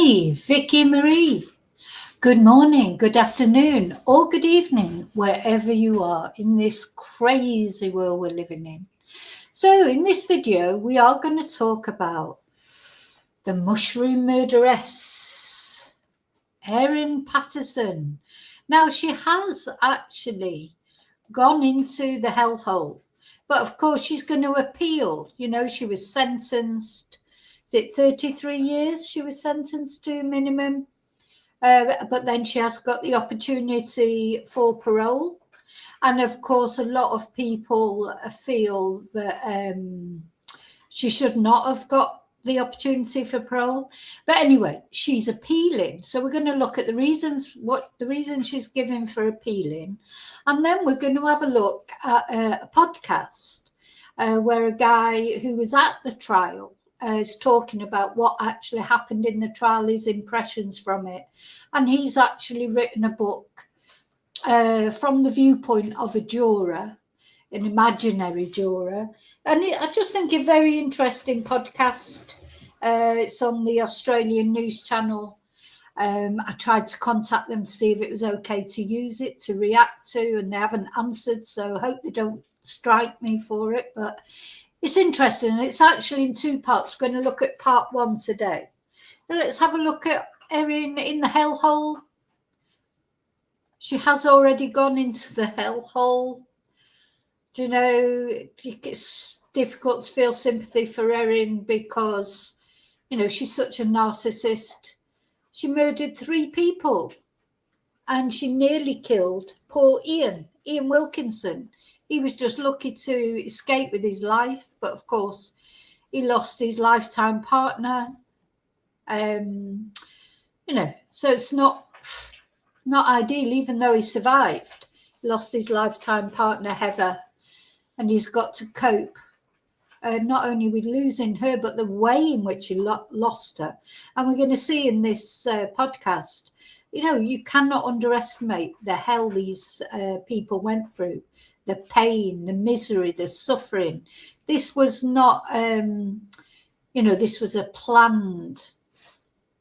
me, Vicky Marie. Good morning, good afternoon, or good evening, wherever you are in this crazy world we're living in. So in this video, we are going to talk about the Mushroom Murderess, Erin Patterson. Now, she has actually gone into the hellhole, but of course she's going to appeal. You know, she was sentenced, is it 33 years she was sentenced to minimum? But then she has got the opportunity for parole. And of course, a lot of people feel that she should not have got the opportunity for parole. But anyway, she's appealing. So we're going to look at the reasons she's given for appealing. And then we're going to have a look at a podcast where a guy who was at the trial is talking about what actually happened in the trial, his impressions from it. And he's actually written a book from the viewpoint of a juror, an imaginary juror. And I just think a very interesting podcast. It's on the Australian news channel. I tried to contact them to see if it was okay to use it, to react to, and they haven't answered. So I hope they don't strike me for it. But it's interesting, and it's actually in two parts. We're going to look at part one today. Now let's have a look at Erin in the hellhole. She has already gone into the hellhole. Do you know, it's difficult to feel sympathy for Erin because, you know, she's such a narcissist. She murdered 3 people and she nearly killed poor Ian Wilkinson. He was just lucky to escape with his life, but of course he lost his lifetime partner. You know, so it's not ideal, even though he survived. He lost his lifetime partner, Heather, and he's got to cope not only with losing her, but the way in which he lost her. And we're going to see in this podcast, you know, you cannot underestimate the hell these people went through, the pain, the misery, the suffering. This was not, you know, this was a planned,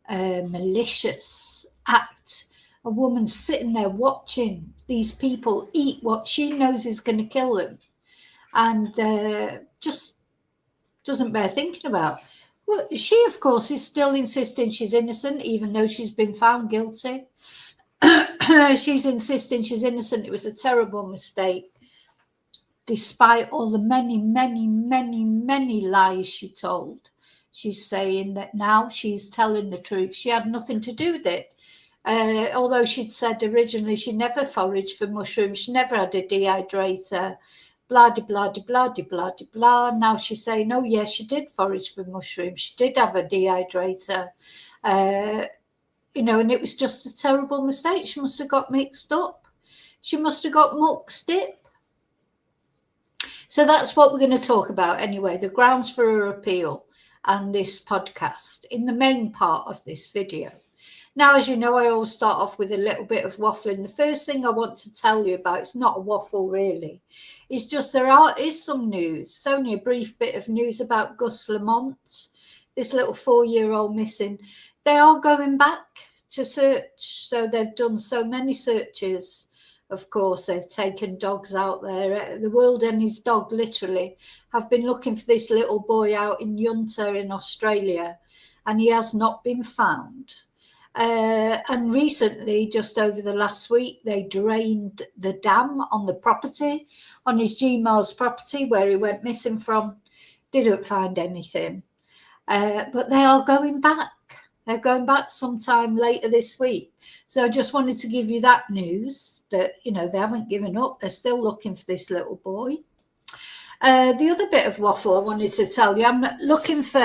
malicious act. A woman sitting there watching these people eat what she knows is going to kill them, and just doesn't bear thinking about. Well, she, of course, is still insisting she's innocent, even though she's been found guilty. She's insisting she's innocent. It was a terrible mistake, despite all the many, many, many, many lies she told. She's saying that now she's telling the truth. She had nothing to do with it. Although she'd said originally she never foraged for mushrooms, she never had a dehydrator, blah, de, blah, de, blah, de, blah, de, blah. Now she's saying, oh, yes, she did forage for mushrooms. She did have a dehydrator. You know, and it was just a terrible mistake. She must have got mixed up. She must have got mucked up. So that's what we're going to talk about anyway, the grounds for her appeal and this podcast in the main part of this video. Now, as you know, I always start off with a little bit of waffling. The first thing I want to tell you about, it's not a waffle really, it's just is some news. It's only a brief bit of news about Gus Lamont, this little 4-year-old missing. They are going back to search. So they've done so many searches. Of course, they've taken dogs out there. The world and his dog literally have been looking for this little boy out in Yunta in Australia, and he has not been found. And recently, just over the last week, they drained the dam on the property, on his Gmail's property where he went missing from. Didn't find anything. But they are going back. They're going back sometime later this week. So I just wanted to give you that news that, you know, they haven't given up. They're still looking for this little boy. The other bit of waffle I wanted to tell you, I'm not looking for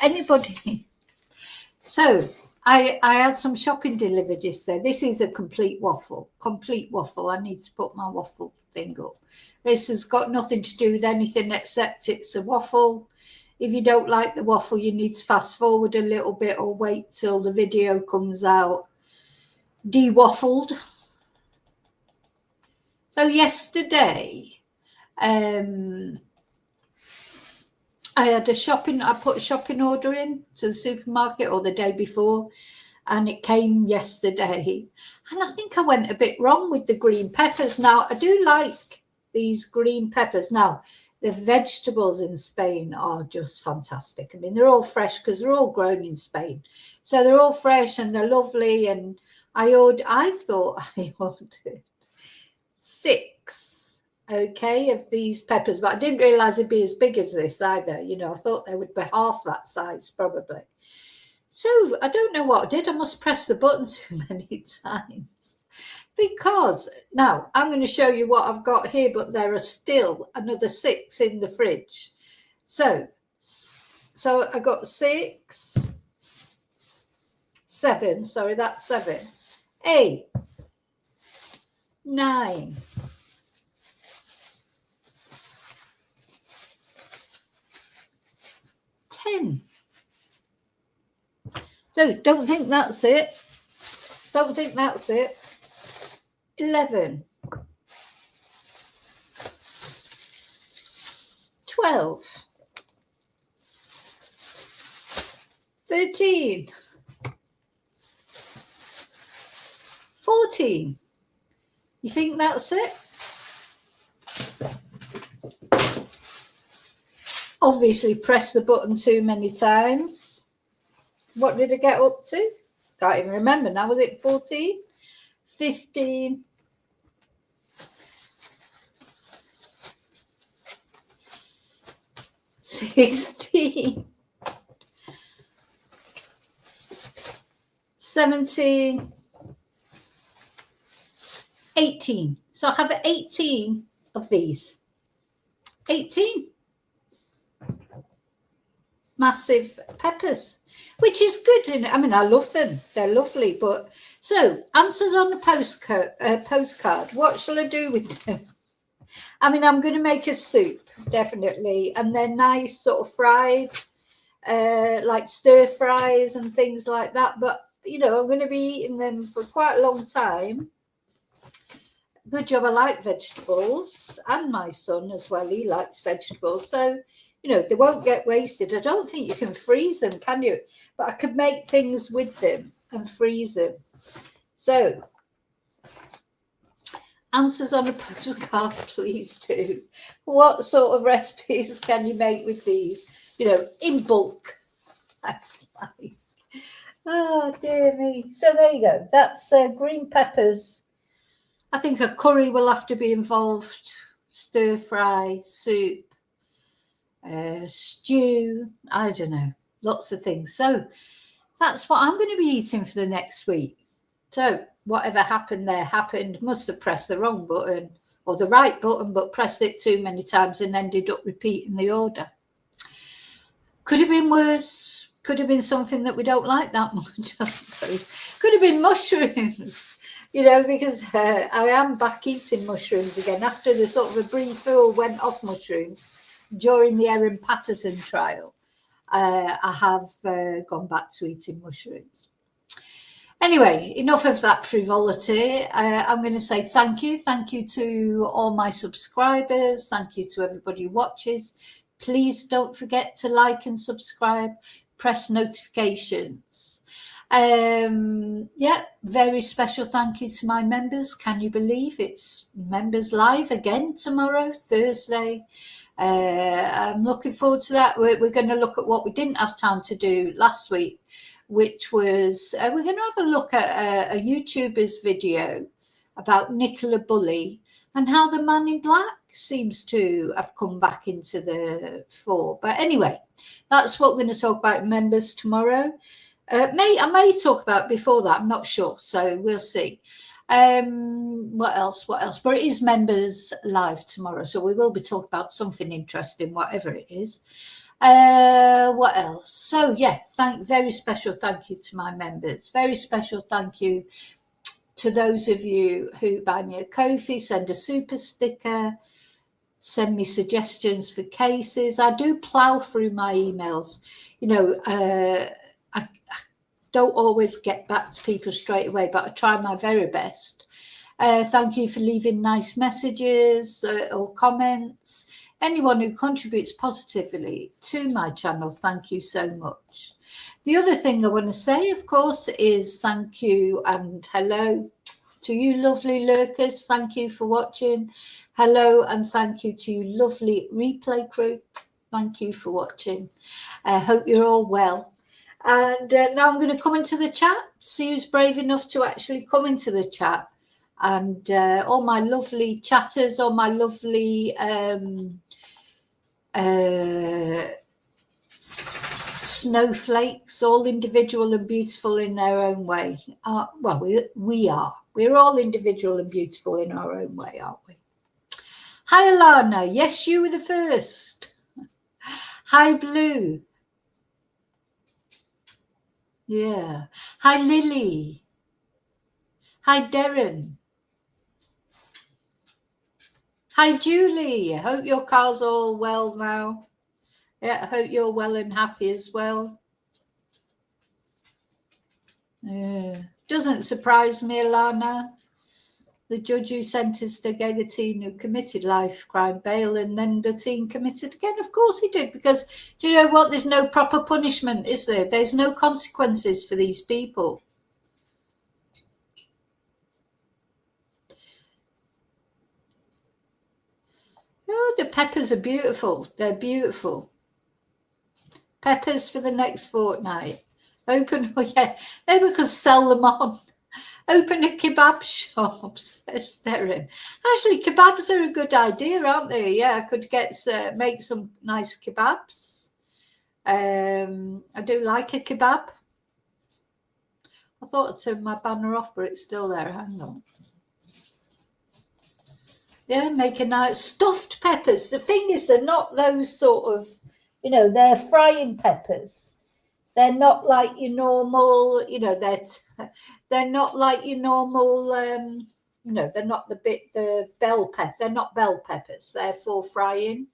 anybody. So I had some shopping delivered yesterday. This is a complete waffle. I need to put my waffle thing up. This has got nothing to do with anything except it's a waffle. If you don't like the waffle, you need to fast forward a little bit or wait till the video comes out de-waffled. So yesterday, I put a shopping order in to the supermarket or the day before, and it came yesterday. And I think I went a bit wrong with the green peppers. Now, I do like these green peppers. Now, the vegetables in Spain are just fantastic. I mean, they're all fresh because they're all grown in Spain. So they're all fresh and they're lovely. And I thought I ordered 6, okay, of these peppers, but I didn't realise they'd be as big as this either. You know, I thought they would be half that size probably. So I don't know what I did. I must press the button too many times. Because now I'm going to show you what I've got here, but there are still another 6 in the fridge. So I got 6, 7, sorry, that's 7, 8, 9, 10. No, don't think that's it. Don't think that's it. 11, 12, 13, 14. You think that's it? Obviously press the button too many times. What did I get up to? Can't even remember now. Was it 14? 15, 16, 17, 18. So I have 18 of these. 18 massive peppers, which is good, isn't it? I mean, I love them. They're lovely. But so, answers on the postcard. What shall I do with them? I mean, I'm going to make a soup, definitely. And they're nice sort of fried, like stir fries and things like that. But, you know, I'm going to be eating them for quite a long time. Good job I like vegetables, and my son as well, he likes vegetables. So, you know, they won't get wasted. I don't think you can freeze them, can you? But I could make things with them and freeze them. So, answers on a postcard, please do. What sort of recipes can you make with these? You know, in bulk. That's like, oh dear me. So there you go. That's green peppers. I think a curry will have to be involved. Stir fry, soup, stew. I don't know. Lots of things. So that's what I'm going to be eating for the next week. So whatever happened there happened. Must have pressed the wrong button or the right button, but pressed it too many times and ended up repeating the order. Could have been worse. Could have been something that we don't like that much, I suppose. Could have been mushrooms, you know, because I am back eating mushrooms again after the sort of a brief went off mushrooms during the Erin Patterson trial. I have gone back to eating mushrooms. Anyway, enough of that frivolity. I'm going to say thank you. Thank you to all my subscribers. Thank you to everybody who watches. Please don't forget to like and subscribe. Press notifications. Yeah, very special thank you to my members. Can you believe it's Members Live again tomorrow, Thursday? I'm looking forward to that. We're going to look at what we didn't have time to do last week, which was we're going to have a look at a YouTuber's video about Nicola Bulley and how the Man in Black seems to have come back into the fore. But anyway, that's what we're going to talk about members tomorrow. I may talk about before that. I'm not sure, so we'll see. What else? But it is Members Live tomorrow, so we will be talking about something interesting, whatever it is. What else? So yeah, very special thank you to my members. Very special thank you to those of you who buy me a Ko-fi, send a super sticker, send me suggestions for cases. I do plow through my emails. You know, I don't always get back to people straight away, but I try my very best. Thank you for leaving nice messages or comments. Anyone who contributes positively to my channel, thank you so much. The other thing I want to say, of course, is thank you and hello to you lovely lurkers. Thank you for watching. Hello and thank you to you lovely replay crew. Thank you for watching. I hope you're all well. And now I'm going to come into the chat, see who's brave enough to actually come into the chat. And all my lovely chatters, all my lovely snowflakes, all individual and beautiful in their own way. Well, we are. We're all individual and beautiful in our own way, aren't we? Hi, Alana. Yes, you were the first. Hi, Blue. Yeah. Hi, Lily. Hi, Darren. Hi, Julie. I hope your car's all well now. Yeah, I hope you're well and happy as well. Doesn't surprise me, Alana. The judge who sentenced her gave a teen who committed life crime bail, and then the teen committed again. Of course he did, because do you know what? There's no proper punishment, is there? There's no consequences for these people. Oh, the peppers are beautiful. They're beautiful. Peppers for the next fortnight. Open, oh yeah, maybe we could sell them on. Open a kebab shop, says Darren. Actually, kebabs are a good idea, aren't they? Yeah, I could make some nice kebabs. I do like a kebab. I thought I'd turn my banner off, but it's still there. Hang on. Yeah, make a nice stuffed peppers. The thing is, they're not those sort of, they're frying peppers. They're not like your normal, they're not like your normal, they're not the bell pepper. They're not bell peppers. They're for frying.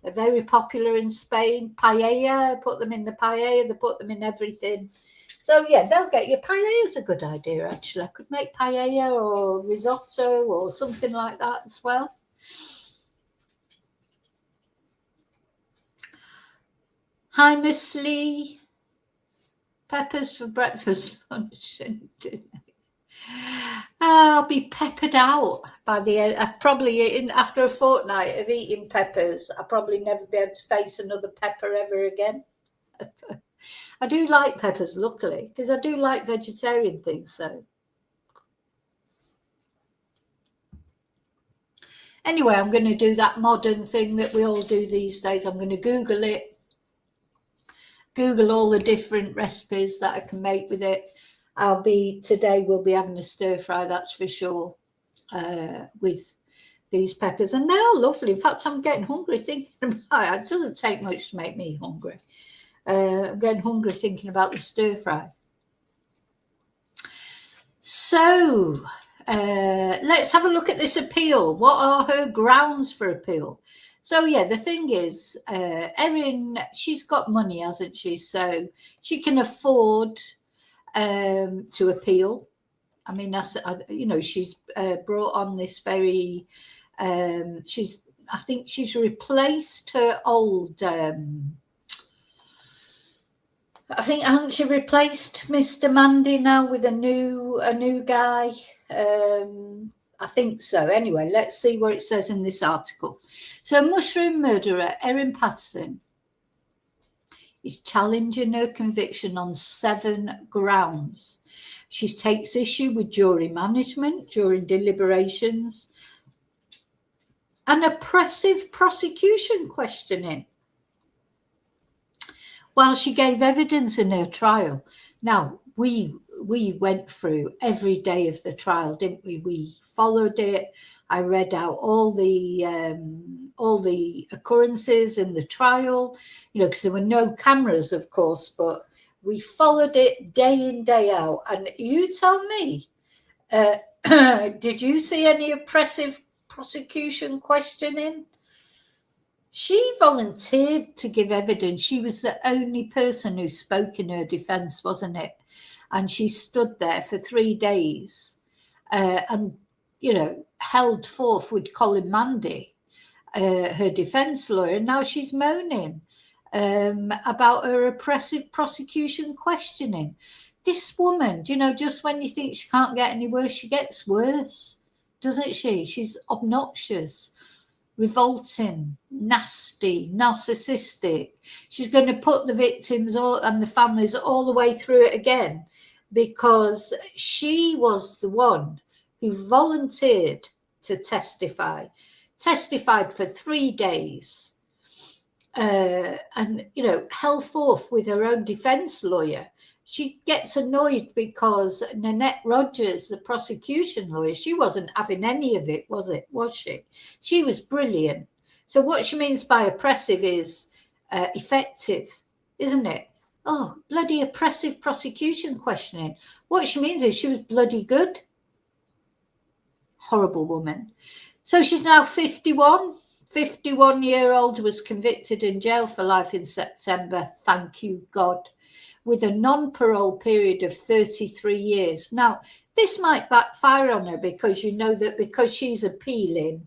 They're very popular in Spain. Paella, put them in the paella. They put them in everything. So yeah, they'll get you. Paella is a good idea, actually. I could make paella or risotto or something like that as well. Hi, Miss Lee. Peppers for breakfast, lunch, and dinner. I'll be peppered out by the end. After a fortnight of eating peppers, I'll probably never be able to face another pepper ever again. I do like peppers, luckily, because I do like vegetarian things. So anyway, I'm going to do that modern thing that we all do these days. I'm going to Google it. Google all the different recipes that I can make with it. Today we'll be having a stir fry, that's for sure, with these peppers, and they are lovely. In fact, I'm getting hungry thinking about it. It doesn't take much to make me hungry. I'm getting hungry thinking about the stir fry. So let's have a look at this appeal. What are her grounds for appeal? So yeah, the thing is, Erin, she's got money, hasn't she? So she can afford to appeal. I mean, she's brought on this very. I think she's replaced her old. Hasn't she replaced Mr. Mandy now with a new guy? I think so. Anyway, let's see what it says in this article. So, Mushroom Murderer Erin Patterson is challenging her conviction on 7 grounds. She takes issue with jury management during deliberations and oppressive prosecution questioning while she gave evidence in her trial. Now, we went through every day of the trial, didn't we? We followed it. I read out all the occurrences in the trial, because there were no cameras, of course, but we followed it day in, day out. And you tell me, did you see any oppressive prosecution questioning? She volunteered to give evidence. She was the only person who spoke in her defence, wasn't it? And she stood there for 3 days. And held forth with Colin Mandy, her defence lawyer, and now she's moaning about her oppressive prosecution questioning. This woman, just when you think she can't get any worse, she gets worse, doesn't she? She's obnoxious, revolting, nasty, narcissistic. She's going to put the victims and the families all the way through it again, because she was the one who volunteered to testified for 3 days, and held forth with her own defence lawyer. She gets annoyed because Nanette Rogers, the prosecution lawyer, she wasn't having any of it, was she? She was brilliant. So what she means by oppressive is effective, isn't it? Oh, bloody oppressive prosecution questioning. What she means is she was bloody good. Horrible woman. So she's now 51. 51-year-old was convicted in jail for life in September. Thank you, God. With a non-parole period of 33 years. Now, this might backfire on her because that because she's appealing,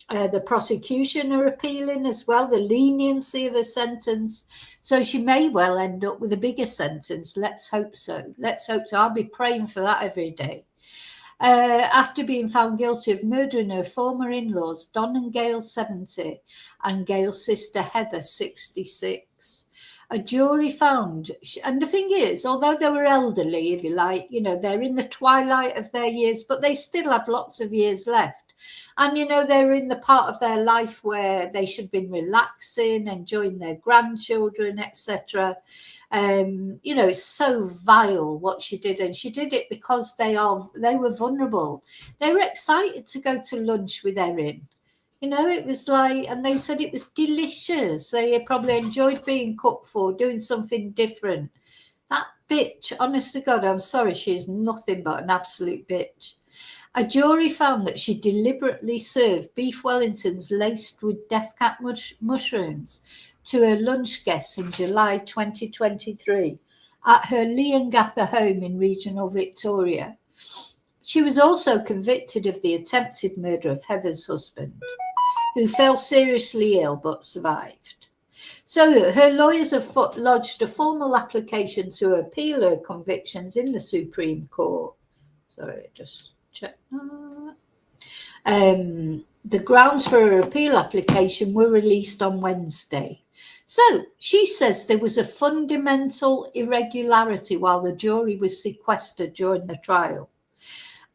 the prosecution are appealing as well, the leniency of a sentence. So she may well end up with a bigger sentence. Let's hope so. I'll be praying for that every day. After being found guilty of murdering her former in-laws, Don and Gail, 70, and Gail's sister Heather, 66. A jury found, and the thing is, although they were elderly, if you like, they're in the twilight of their years, but they still had lots of years left. And, they're in the part of their life where they should have been relaxing, enjoying their grandchildren, etc. It's so vile what she did. And she did it because they were vulnerable. They were excited to go to lunch with Erin. It was like, and they said it was delicious. They probably enjoyed being cooked for, doing something different. That bitch, honest to God, I'm sorry, she's nothing but an absolute bitch. A jury found that she deliberately served beef Wellingtons laced with death cap mushrooms to her lunch guests in July 2023 at her Leongatha home in regional Victoria. She was also convicted of the attempted murder of Heather's husband, who fell seriously ill but survived. So her lawyers have lodged a formal application to appeal her convictions in the Supreme Court. Sorry, just check that. The grounds for her appeal application were released on Wednesday. So she says there was a fundamental irregularity while the jury was sequestered during the trial.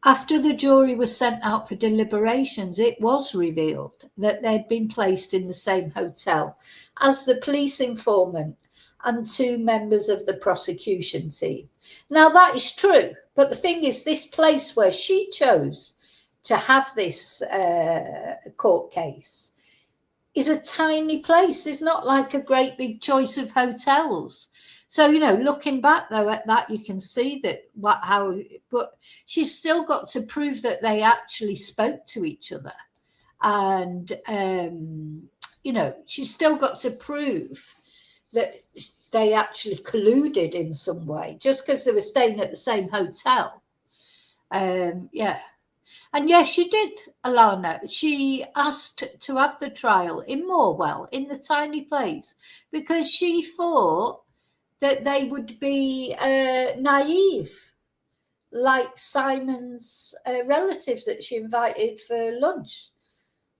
After the jury was sent out for deliberations, it was revealed that they'd been placed in the same hotel as the police informant and 2 members of the prosecution team. Now, that is true, but the thing is, this place where she chose to have this court case is a tiny place. It's not like a great big choice of hotels. So, looking back, though, at that, you can see but she's still got to prove that they actually spoke to each other. And, she's still got to prove that they actually colluded in some way, just because they were staying at the same hotel. Yeah. And yes, she did, Alana. She asked to have the trial in Morwell, in the tiny place, because she thought that they would be naive, like Simon's relatives that she invited for lunch,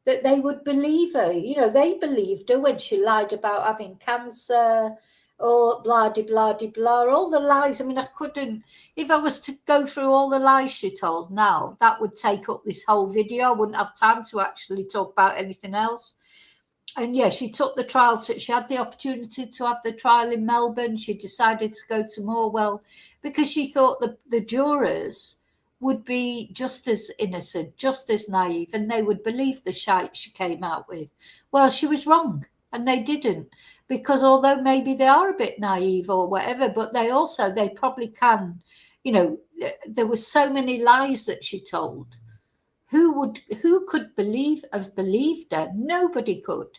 that they would believe her. They believed her when she lied about having cancer or blah, de blah, de blah, all the lies. I mean, I couldn't, if I was to go through all the lies she told now, that would take up this whole video. I wouldn't have time to actually talk about anything else. And yeah, she took the trial. She had the opportunity to have the trial in Melbourne. She decided to go to Morwell because she thought the jurors would be just as innocent, just as naive, and they would believe the shite she came out with. Well, she was wrong, and they didn't, because although maybe they are a bit naive or whatever, but they probably can, there were so many lies that she told. Who could have believed her? Nobody could.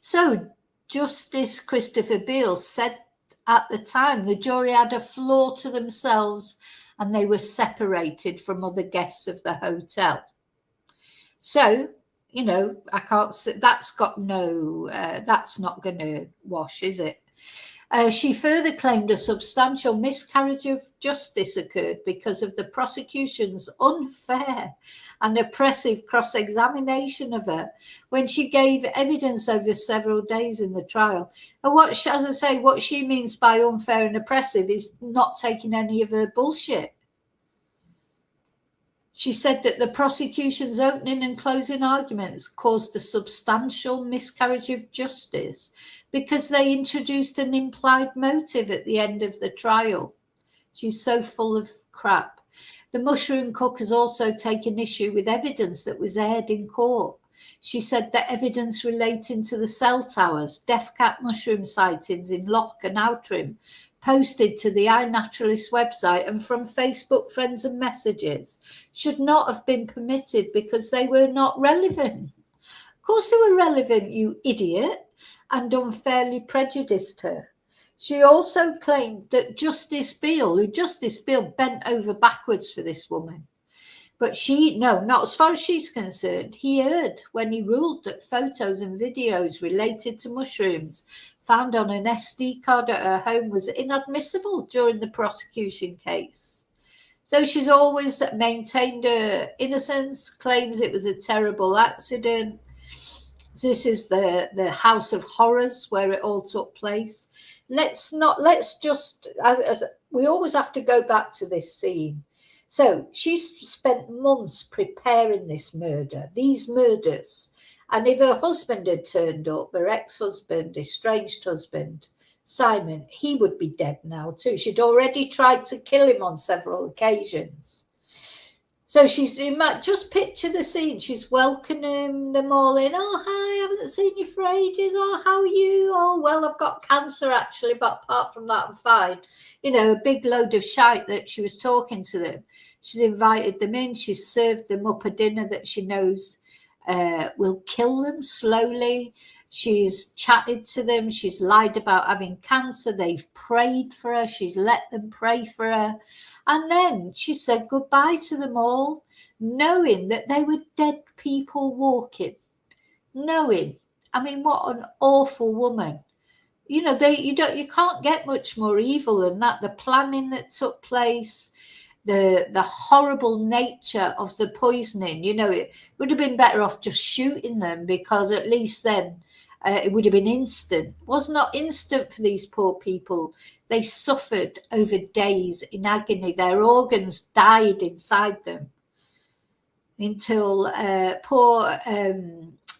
So Justice Christopher Beale said at the time. The jury had a floor to themselves and they were separated from other guests of the hotel. So, I can't say that's got no, that's not going to wash, is it? She further claimed a substantial miscarriage of justice occurred because of the prosecution's unfair and oppressive cross-examination of her when she gave evidence over several days in the trial. And as I say, what she means by unfair and oppressive is not taking any of her bullshit. She said that the prosecution's opening and closing arguments caused a substantial miscarriage of justice because they introduced an implied motive at the end of the trial. She's so full of crap. The mushroom cook has also taken issue with evidence that was aired in court. She said that evidence relating to the cell towers, death cap mushroom sightings in Loch and Outram, posted to the iNaturalist website and from Facebook friends and messages should not have been permitted because they were not relevant. Of course they were relevant, you idiot, and unfairly prejudiced her. She also claimed that Justice Beale bent over backwards for this woman. But not as far as she's concerned. He heard when he ruled that photos and videos related to mushrooms found on an SD card at her home was inadmissible during the prosecution case. So she's always maintained her innocence, claims it was a terrible accident. This is the House of Horrors where it all took place. We always have to go back to this scene. So she's spent months preparing these murders. And if her husband had turned up, her ex-husband, estranged husband, Simon, he would be dead now too. She'd already tried to kill him on several occasions. So just picture the scene. She's welcoming them all in. Oh, hi, I haven't seen you for ages. Oh, how are you? Oh, well, I've got cancer actually, but apart from that, I'm fine. A big load of shite that she was talking to them. She's invited them in. She's served them up a dinner that she knows will kill them slowly. She's chatted to them. She's lied about having cancer. They've prayed for her. She's let them pray for her. And then she said goodbye to them all, knowing that they were dead people walking. What an awful woman. You can't get much more evil than that. The planning that took place, the horrible nature of the poisoning. It would have been better off just shooting them, because at least then it would have been instant. It was not instant for these poor people. They suffered over days in agony. Their organs died inside them until poor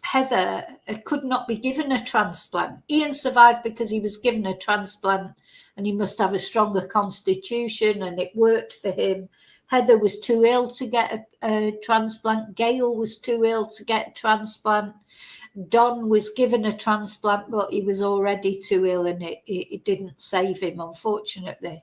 Heather could not be given a transplant. Ian survived because he was given a transplant, and he must have a stronger constitution, and it worked for him. Heather was too ill to get a transplant. Gail was too ill to get a transplant. Don was given a transplant, but he was already too ill, and it didn't save him, unfortunately.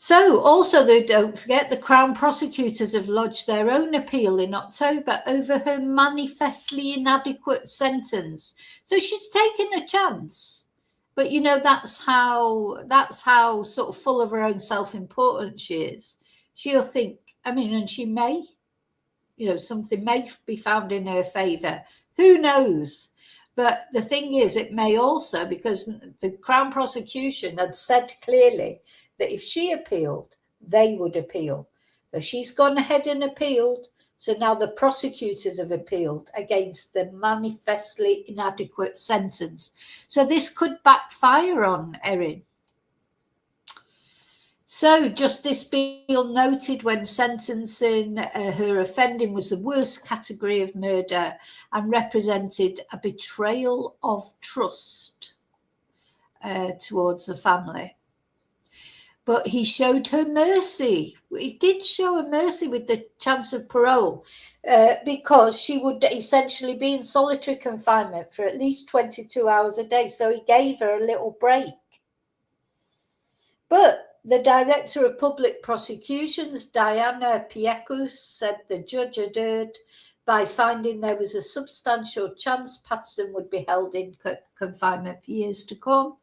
So also, don't forget, the Crown prosecutors have lodged their own appeal in October over her manifestly inadequate sentence. So she's taken a chance. But, that's how sort of full of her own self-importance she is. She'll think, and she may, something may be found in her favour. Who knows? But the thing is, it may also, because the Crown prosecution had said clearly that if she appealed, they would appeal. So she's gone ahead and appealed. So now the prosecutors have appealed against the manifestly inadequate sentence. So this could backfire on Erin. So Justice Beale noted when sentencing, her offending was the worst category of murder and represented a betrayal of trust towards the family. But he showed her mercy. He did show her mercy with the chance of parole, because she would essentially be in solitary confinement for at least 22 hours a day. So he gave her a little break. But The Director of Public Prosecutions, Diana Piekus, said the judge had erred by finding there was a substantial chance Patterson would be held in confinement for years to come.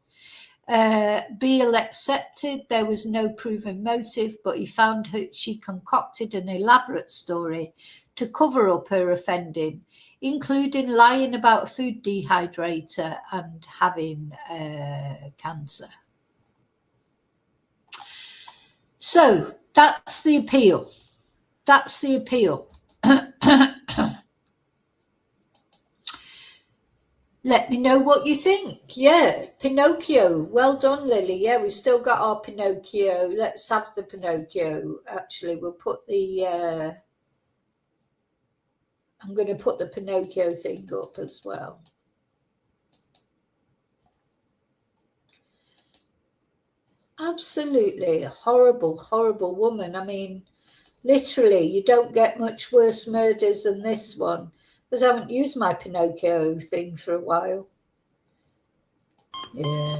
Beale accepted there was no proven motive, but he found she concocted an elaborate story to cover up her offending, including lying about a food dehydrator and having cancer. So that's the appeal. That's the appeal. Let me know what you think. Yeah, Pinocchio. Well done, Lily. Yeah, we've still got our Pinocchio. Let's have the Pinocchio. Actually, we'll put the... I'm going to put the Pinocchio thing up as well. Absolutely horrible, horrible woman. I mean, literally, you don't get much worse murders than this one. Because I haven't used my Pinocchio thing for a while. Yeah.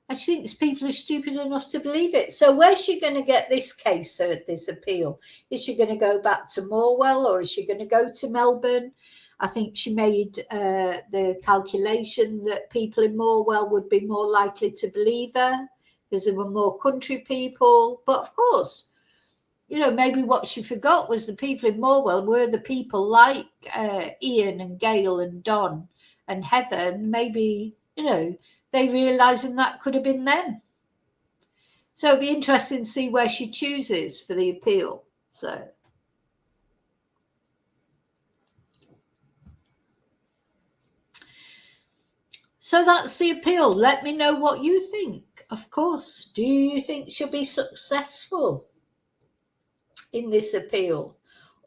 I think people are stupid enough to believe it. So where's she going to get this case heard, this appeal? Is she going to go back to Morwell, or is she going to go to Melbourne? I think she made the calculation that people in Morwell would be more likely to believe her because there were more country people. But of course, you know, maybe what she forgot was the people in Morwell were the people like Ian and Gail and Don and Heather, and maybe, you know, they realising that could have been them. So it'd be interesting to see where she chooses for the appeal. So that's the appeal. Let me know what you think. Of course, do you think she'll be successful in this appeal?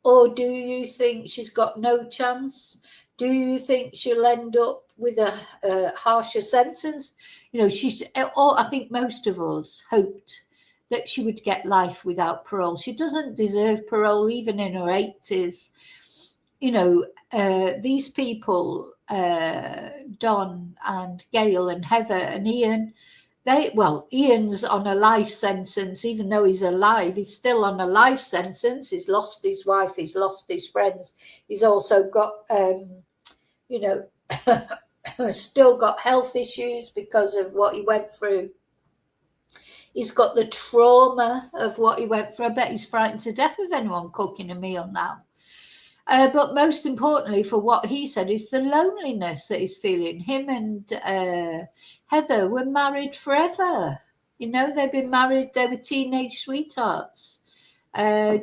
Or do you think she's got no chance? Do you think she'll end up with a harsher sentence? You know, I think most of us hoped that she would get life without parole. She doesn't deserve parole, even in her 80s. You know, these people, Don and Gail and Heather and Ian, Ian's on a life sentence. Even though he's alive, he's still on a life sentence. He's lost his wife, he's lost his friends. He's also got, you know, still got health issues because of what he went through. He's got the trauma of what he went through. I bet he's frightened to death of anyone cooking a meal now. But most importantly, for what he said, is the loneliness that he's feeling. Him and Heather were married forever. You know, they've been married, they were teenage sweethearts,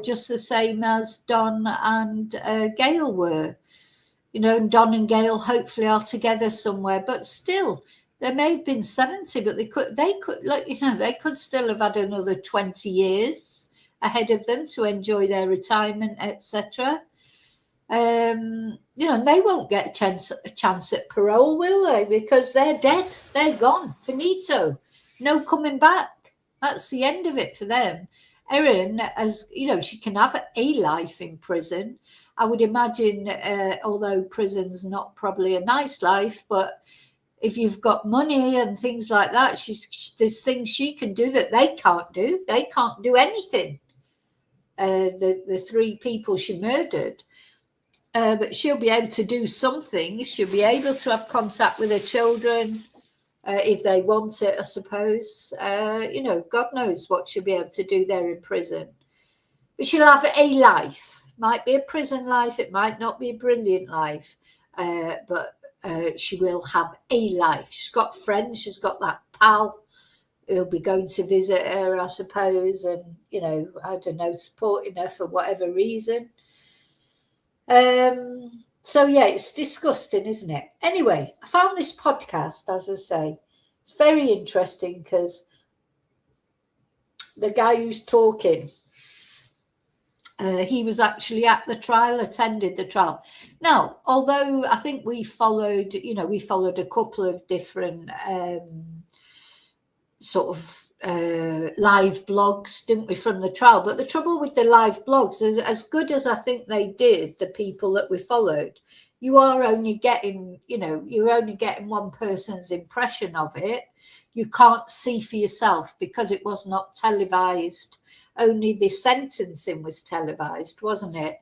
just the same as Don and Gail were. You know, and Don and Gail hopefully are together somewhere, but still, they may have been 70, but they could, like, you know, they could still have had another 20 years ahead of them to enjoy their retirement, etc. You know, and they won't get a chance at parole, will they? Because they're dead. They're gone. Finito. No coming back. That's the end of it for them. Erin, as you know, she can have a life in prison. I would imagine, although prison's not probably a nice life, but if you've got money and things like that, there's things she can do that they can't do. They can't do anything. The three people she murdered. But she'll be able to do something. She'll be able to have contact with her children if they want it, I suppose. You know, God knows what she'll be able to do there in prison. But she'll have a life. Might be a prison life. It might not be a brilliant life. But she will have a life. She's got friends. She's got that pal who'll be going to visit her, I suppose. And, you know, I don't know, supporting her for whatever reason. So yeah, it's disgusting, isn't it? Anyway, I found this podcast, as I say, it's very interesting because the guy who's talking He was actually at the trial, attended the trial. Now, although I think we followed a couple of different sort of live blogs, didn't we, from the trial? But the trouble with the live blogs is, as good as I think they did, the people that we followed, you're only getting one person's impression of it. You can't see for yourself because it was not televised. Only the sentencing was televised, wasn't it?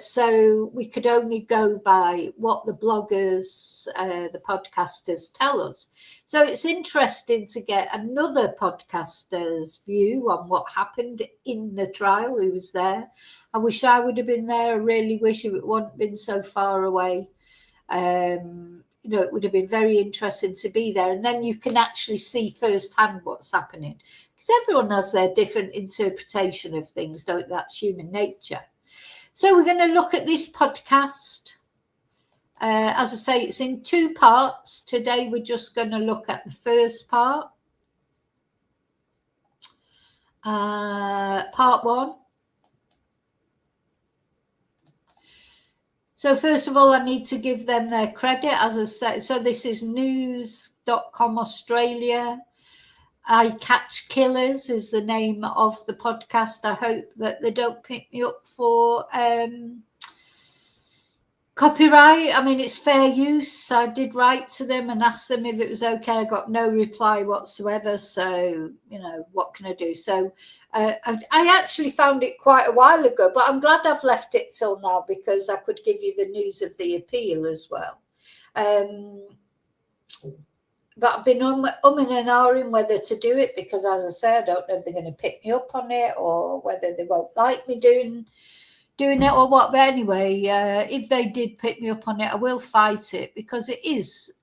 So we could only go by what the bloggers, the podcasters tell us. So it's interesting to get another podcaster's view on what happened in the trial, who was there. I wish I would have been there. I really wish it wouldn't have been so far away. It would have been very interesting to be there. And then you can actually see firsthand what's happening. Because everyone has their different interpretation of things, don't they? That's human nature. So we're going to look at this podcast. As I say, it's in two parts. Today we're just going to look at the first part. Part one. So first of all, I need to give them their credit, as I said. So this is news.com Australia. I Catch Killers is the name of the podcast. I hope that they don't pick me up for copyright. I mean, it's fair use. I did write to them and ask them if it was okay. I got no reply whatsoever. So, what can I do? So I actually found it quite a while ago, but I'm glad I've left it till now because I could give you the news of the appeal as well. But I've been umming and ahhing whether to do it because, as I say, I don't know if they're going to pick me up on it or whether they won't like me doing it or what. But anyway, if they did pick me up on it, I will fight it because it is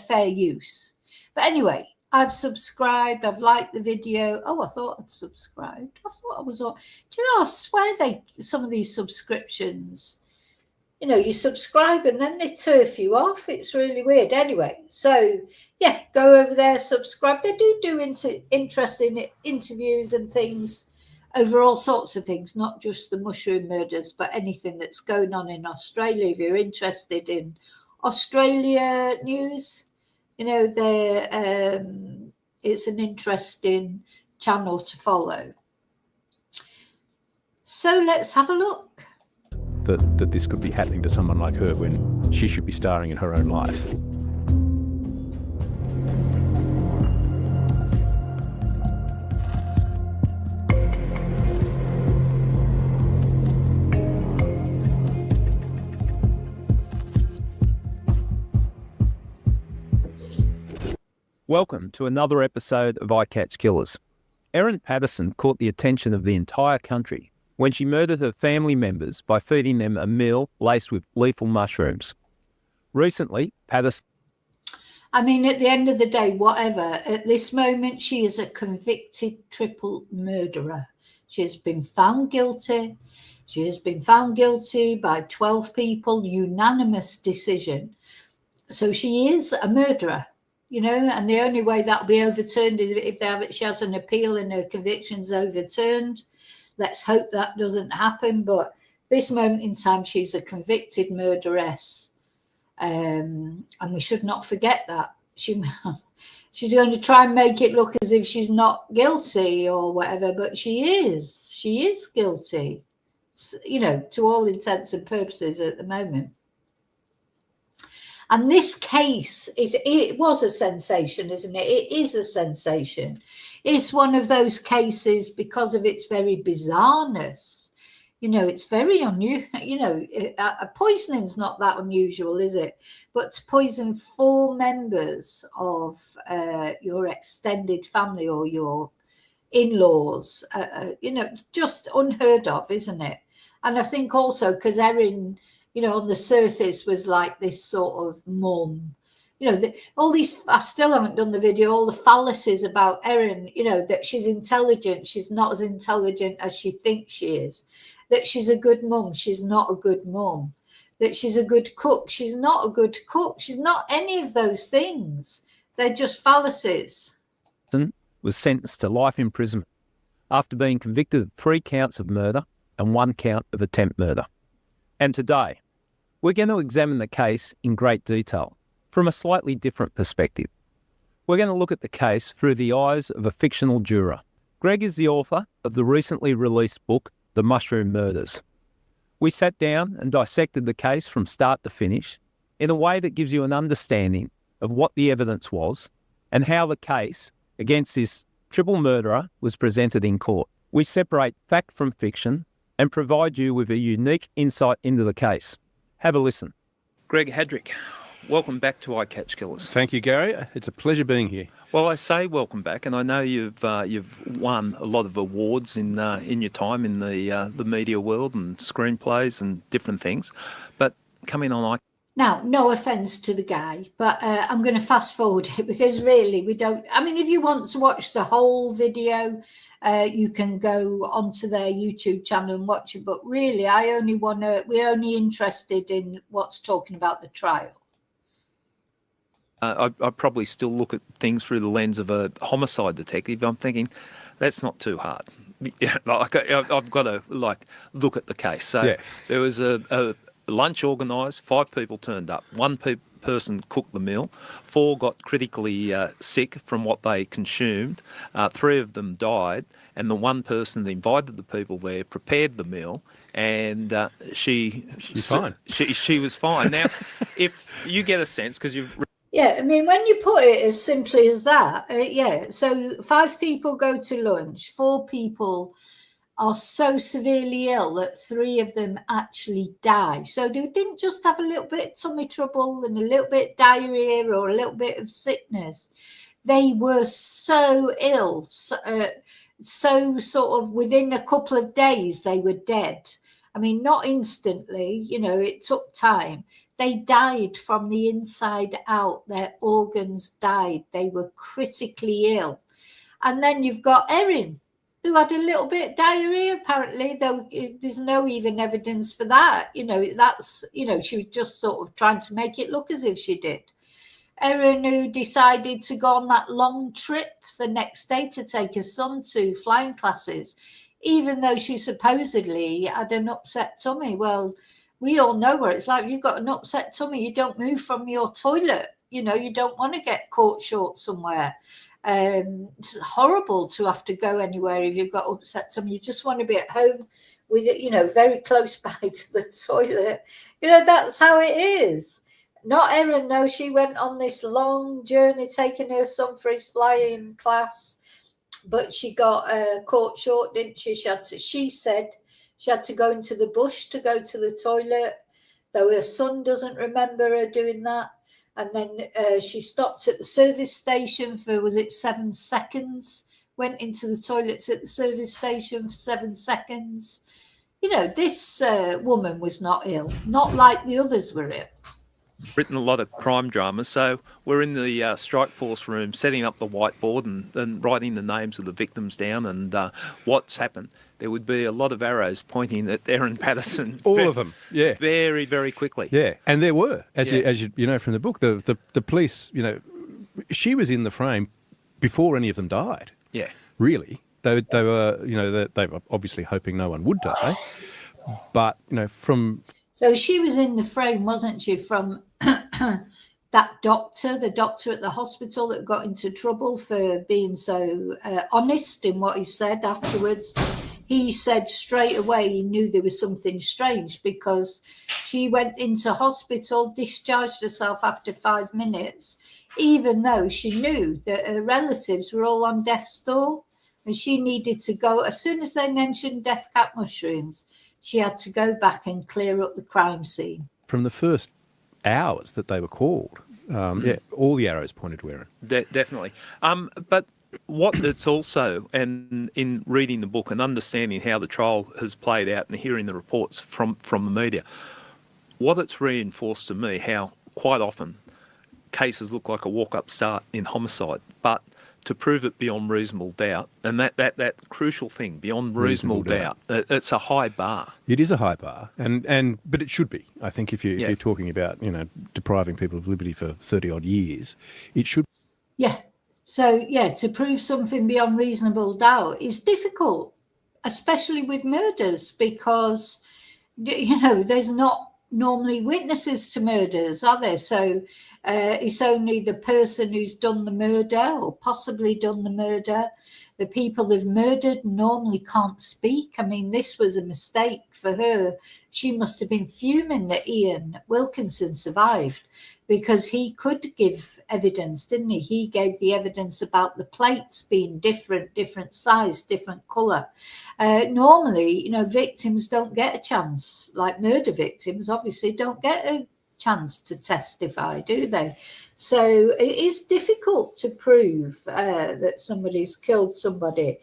fair use. But anyway, I've subscribed. I've liked the video. Oh, I thought I'd subscribed. I thought I was on. Do you know, I swear some of these subscriptions, you subscribe and then they turf you off. It's really weird. Anyway, so yeah, go over there, subscribe. They do interesting interviews and things over all sorts of things, not just the mushroom murders, but anything that's going on in Australia. If you're interested in Australia news, it's an interesting channel to follow. So let's have a look. That this could be happening to someone like her when she should be starring in her own life. Welcome to another episode of I Catch Killers. Erin Patterson caught the attention of the entire country when she murdered her family members by feeding them a meal laced with lethal mushrooms. Recently, Patterson... I mean, at the end of the day, whatever, at this moment, she is a convicted triple murderer. She has been found guilty. She has been found guilty by 12 people, unanimous decision. So she is a murderer, and the only way that'll be overturned is if she has an appeal and her conviction's overturned. Let's hope that doesn't happen. But this moment in time, she's a convicted murderess. And we should not forget that. She's going to try and make it look as if she's not guilty or whatever, but she is. She is guilty, to all intents and purposes at the moment. And this case, it was a sensation, isn't it? It is a sensation. It's one of those cases because of its very bizarreness. It's very unusual. Poisoning's not that unusual, is it? But to poison 4 members of your extended family or your in-laws, just unheard of, isn't it? And I think also because Erin, on the surface was like this sort of mum. All these, I still haven't done the video, all the fallacies about Erin, that she's intelligent. She's not as intelligent as she thinks she is. That she's a good mum. She's not a good mum. That she's a good cook. She's not a good cook. She's not any of those things. They're just fallacies. Was sentenced to life imprisonment after being convicted of 3 counts of murder and 1 count of attempt murder. And today, we're going to examine the case in great detail from a slightly different perspective. We're going to look at the case through the eyes of a fictional juror. Greg is the author of the recently released book, The Mushroom Murderess. We sat down and dissected the case from start to finish in a way that gives you an understanding of what the evidence was and how the case against this triple murderer was presented in court. We separate fact from fiction and provide you with a unique insight into the case. Have a listen. Greg Hadrick, welcome back to I Catch Killers. Thank you, Gary. It's a pleasure being here. Well, I say welcome back, and I know you've won a lot of awards in your time in the media world and screenplays and different things. But coming on, Now, no offence to the guy, but I'm going to fast forward it because really we don't. I mean, if you want to watch the whole video, you can go onto their YouTube channel and watch it. But really, we're only interested in what's talking about the trial. I probably still look at things through the lens of a homicide detective. I'm thinking that's not too hard. Yeah, I've got to look at the case. So there was a lunch organised, 5 people turned up. 1 person cooked the meal. 4 got critically sick from what they consumed. 3 of them died, and the 1 person that invited the people there prepared the meal, and she's fine. She was fine. Now, if you get a sense, because you've... Yeah, I mean, when you put it as simply as that, so 5 people go to lunch, 4 people are so severely ill that 3 of them actually die. So they didn't just have a little bit of tummy trouble and a little bit of diarrhea or a little bit of sickness. They were so ill, so sort of within a couple of days they were dead. I mean, not instantly, it took time. They died from the inside out. Their organs died. They were critically ill. And then you've got Erin, who had a little bit of diarrhea, apparently, though there's no even evidence for that. She was just sort of trying to make it look as if she did. Erin, who decided to go on that long trip the next day to take her son to flying classes, even though she supposedly had an upset tummy. Well, we all know what it's like. You've got an upset tummy, you don't move from your toilet. You don't want to get caught short somewhere. It's horrible to have to go anywhere if you've got upset tummy. You just want to be at home with it, very close by to the toilet. That's how it is. Not Erin, no, she went on this long journey taking her son for his flying class, but she got caught short, didn't she? She said she had to go into the bush to go to the toilet, though her son doesn't remember her doing that. And then she stopped at the service station for, 7 seconds? Went into the toilets at the service station for 7 seconds. This woman was not ill, not like the others were ill. Written a lot of crime dramas, so we're in the strike force room setting up the whiteboard and writing the names of the victims down and what's happened. There would be a lot of arrows pointing at Erin Patterson. All of them, yeah. Very, very quickly. Yeah, and there were, as you know from the book, the police, she was in the frame before any of them died. Yeah. Really. They were, they were obviously hoping no one would die. But, from... So she was in the frame, wasn't she, from that doctor, the doctor at the hospital that got into trouble for being so honest in what he said afterwards. He said straight away he knew there was something strange because she went into hospital, discharged herself after 5 minutes, even though she knew that her relatives were all on death's door and she needed to go. As soon as they mentioned death cap mushrooms, she had to go back and clear up the crime scene. From the first hours that they were called, all the arrows pointed to Erin. Definitely. But what it's also, and in reading the book and understanding how the trial has played out and hearing the reports from the media, what it's reinforced to me, how quite often cases look like a walk-up start in homicide, but to prove it beyond reasonable doubt, and that crucial thing, beyond reasonable doubt, it's a high bar. It is a high bar, but it should be. I think if you're talking about, depriving people of liberty for 30-odd years, it should. Yeah. So, to prove something beyond reasonable doubt is difficult. especially with murders, because, you know, there's not normally witnesses to murders, are there? So it's only the person who's done the murder or possibly done the murder. The people who've murdered normally can't speak. I mean, this was a mistake for her. She must have been fuming that Ian Wilkinson survived, because he could give evidence, didn't he? He gave the evidence about the plates being different size, different colour. Normally, you know, victims don't get a chance, like murder victims obviously don't get a chance to testify, do they? So it is difficult to prove that somebody's killed somebody.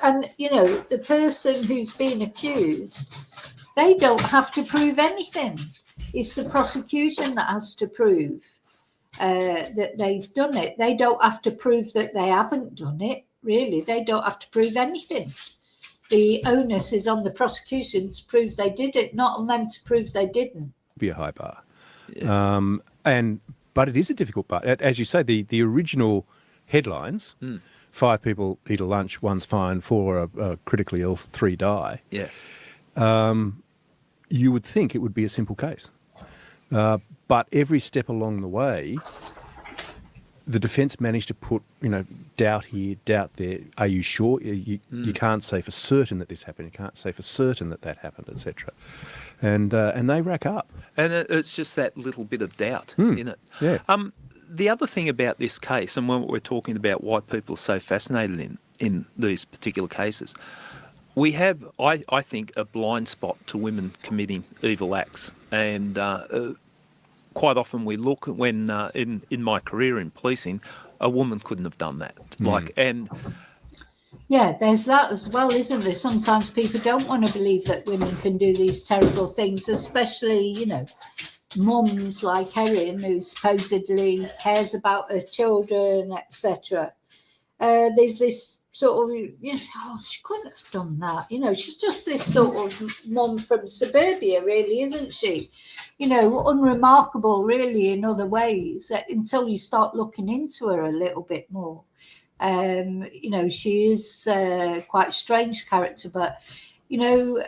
And you know, the person who's been accused, they don't have to prove anything. It's the prosecution that has to prove that they've done it. They don't have to prove that they haven't done it, really. They don't have to prove anything. The onus is on the prosecution to prove they did it, not on them to prove they didn't. Be a high bar. Yeah. But it is a difficult bar. As you say, the original headlines, 5 people eat a lunch, 1's fine, 4 are critically ill, 3 die. Yeah. You would think it would be a simple case. But every step along the way, the defence managed to put, you know, doubt here, doubt there. Are you sure? You can't say for certain that this happened. You can't say for certain that happened, etc. And they rack up. And it's just that little bit of doubt in it. Yeah. The other thing about this case, and when we're talking about why people are so fascinated in these particular cases, we have, I think, a blind spot to women committing evil acts. And quite often we look when, in my career in policing, a woman couldn't have done that. Yeah, there's that as well, isn't there? Sometimes people don't want to believe that women can do these terrible things, especially, you know, mums like Erin, who supposedly cares about her children, etc. There's this sort of, you know, oh, she couldn't have done that. You know, she's just this sort of mum from suburbia, really, isn't she? You know, unremarkable, really, in other ways, until you start looking into her a little bit more. You know, she is quite a strange character, but, you know,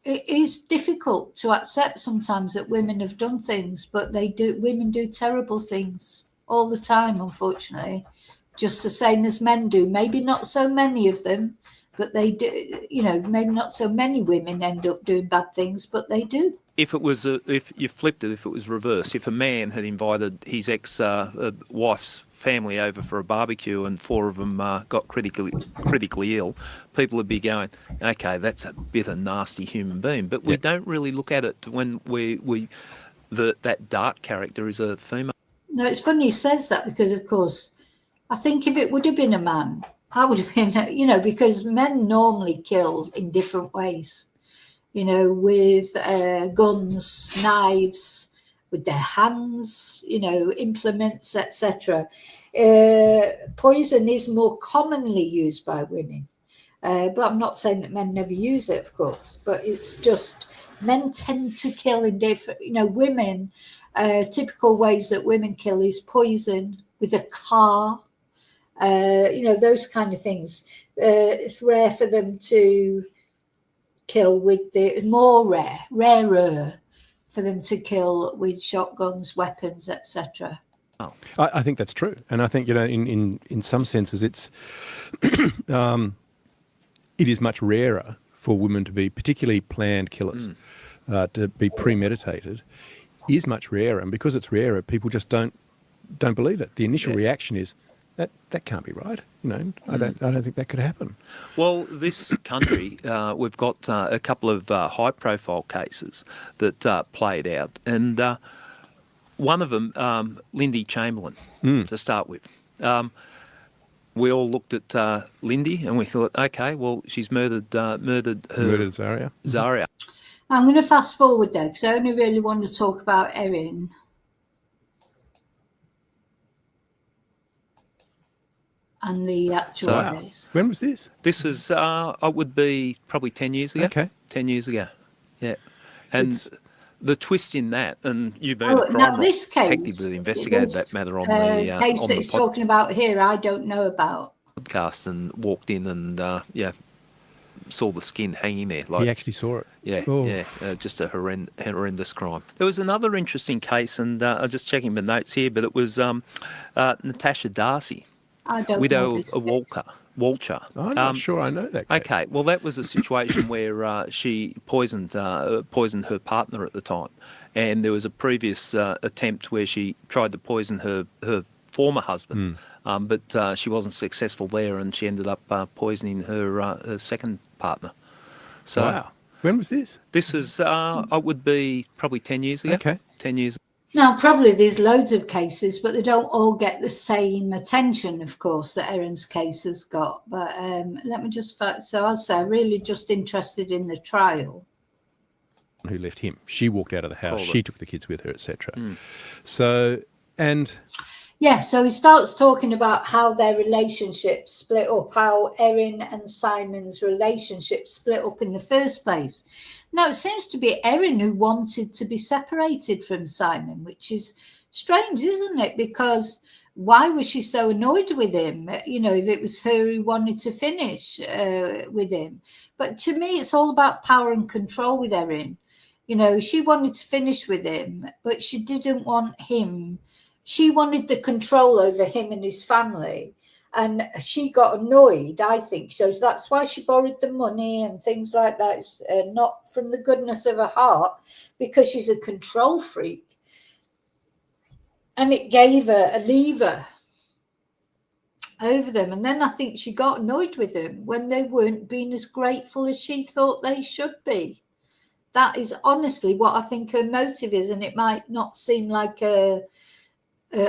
it is difficult to accept sometimes that women have done things, but women do terrible things all the time, unfortunately, just the same as men do. Maybe not so many of them, but they do. You know, maybe not so many women end up doing bad things, but they do. If it was, if you flipped it, if it was reversed, if a man had invited his ex-wife's family over for a barbecue and 4 of them got critically ill, people would be going, okay, that's a bit of nasty human being. But we don't really look at it when that Dart character is a female. No, it's funny he says that, because, of course, I think if it would have been a man, I would have been, you know, because men normally kill in different ways, you know, with guns, knives, with their hands, you know, implements, etc. Poison is more commonly used by women. But I'm not saying that men never use it, of course, but it's just men tend to kill in different, you know, women, typical ways that women kill is poison with a car, you know, those kind of things. It's rare for them to kill with rarer for them to kill with shotguns, weapons, etc. Oh. I think that's true. And I think, you know, in some senses it's it is much rarer for women to be particularly planned killers, to be premeditated is much rarer. And because it's rarer, people just don't believe it. The initial reaction is, that can't be right. You know, I don't think that could happen. Well, this country, we've got a couple of high-profile cases that played out, and one of them, Lindy Chamberlain, to start with. We all looked at Lindy and we thought, okay, well, she's murdered Zaria. Zaria. I'm going to fast forward there because I only really want to talk about Erin. And the actual case. When was this? This was, it would be probably 10 years ago. Okay. 10 years ago, yeah. And the twist in that, and you've been a crime this case, detective that investigated that matter on the case that it's talking about here, I don't know about. Podcast and walked in and, saw the skin hanging there. He actually saw it. Yeah, Oh. yeah, just a horrendous crime. There was another interesting case, and I'm just checking my notes here, but it was Natasha Darcy, I don't know widow this of case. Walter. I'm not sure I know that case. Okay, well, that was a situation where she poisoned her partner at the time, and there was a previous attempt where she tried to poison her former husband, but she wasn't successful there, and she ended up poisoning her second partner. So, wow. When was this? This was, it would be probably 10 years ago. Okay. 10 years. Now, probably there's loads of cases, but they don't all get the same attention, of course, that Erin's case has got. But let me just, so I'll say, really just interested in the trial. Who left him? She walked out of the house. Called She it. took the kids with her, etc. So, and Yeah, so he starts talking about how their relationship split up, how Erin and Simon's relationship split up in the first place. Now, it seems to be Erin who wanted to be separated from Simon, which is strange, isn't it? Because why was she so annoyed with him? You know, if it was her who wanted to finish with him. But to me, it's all about power and control with Erin. You know, she wanted to finish with him, but she didn't want him. She wanted the control over him and his family, and she got annoyed, I think. So that's why she borrowed the money and things like that. It's not from the goodness of her heart, because she's a control freak. And it gave her a lever over them. And then I think she got annoyed with them when they weren't being as grateful as she thought they should be. That is honestly what I think her motive is. And it might not seem like a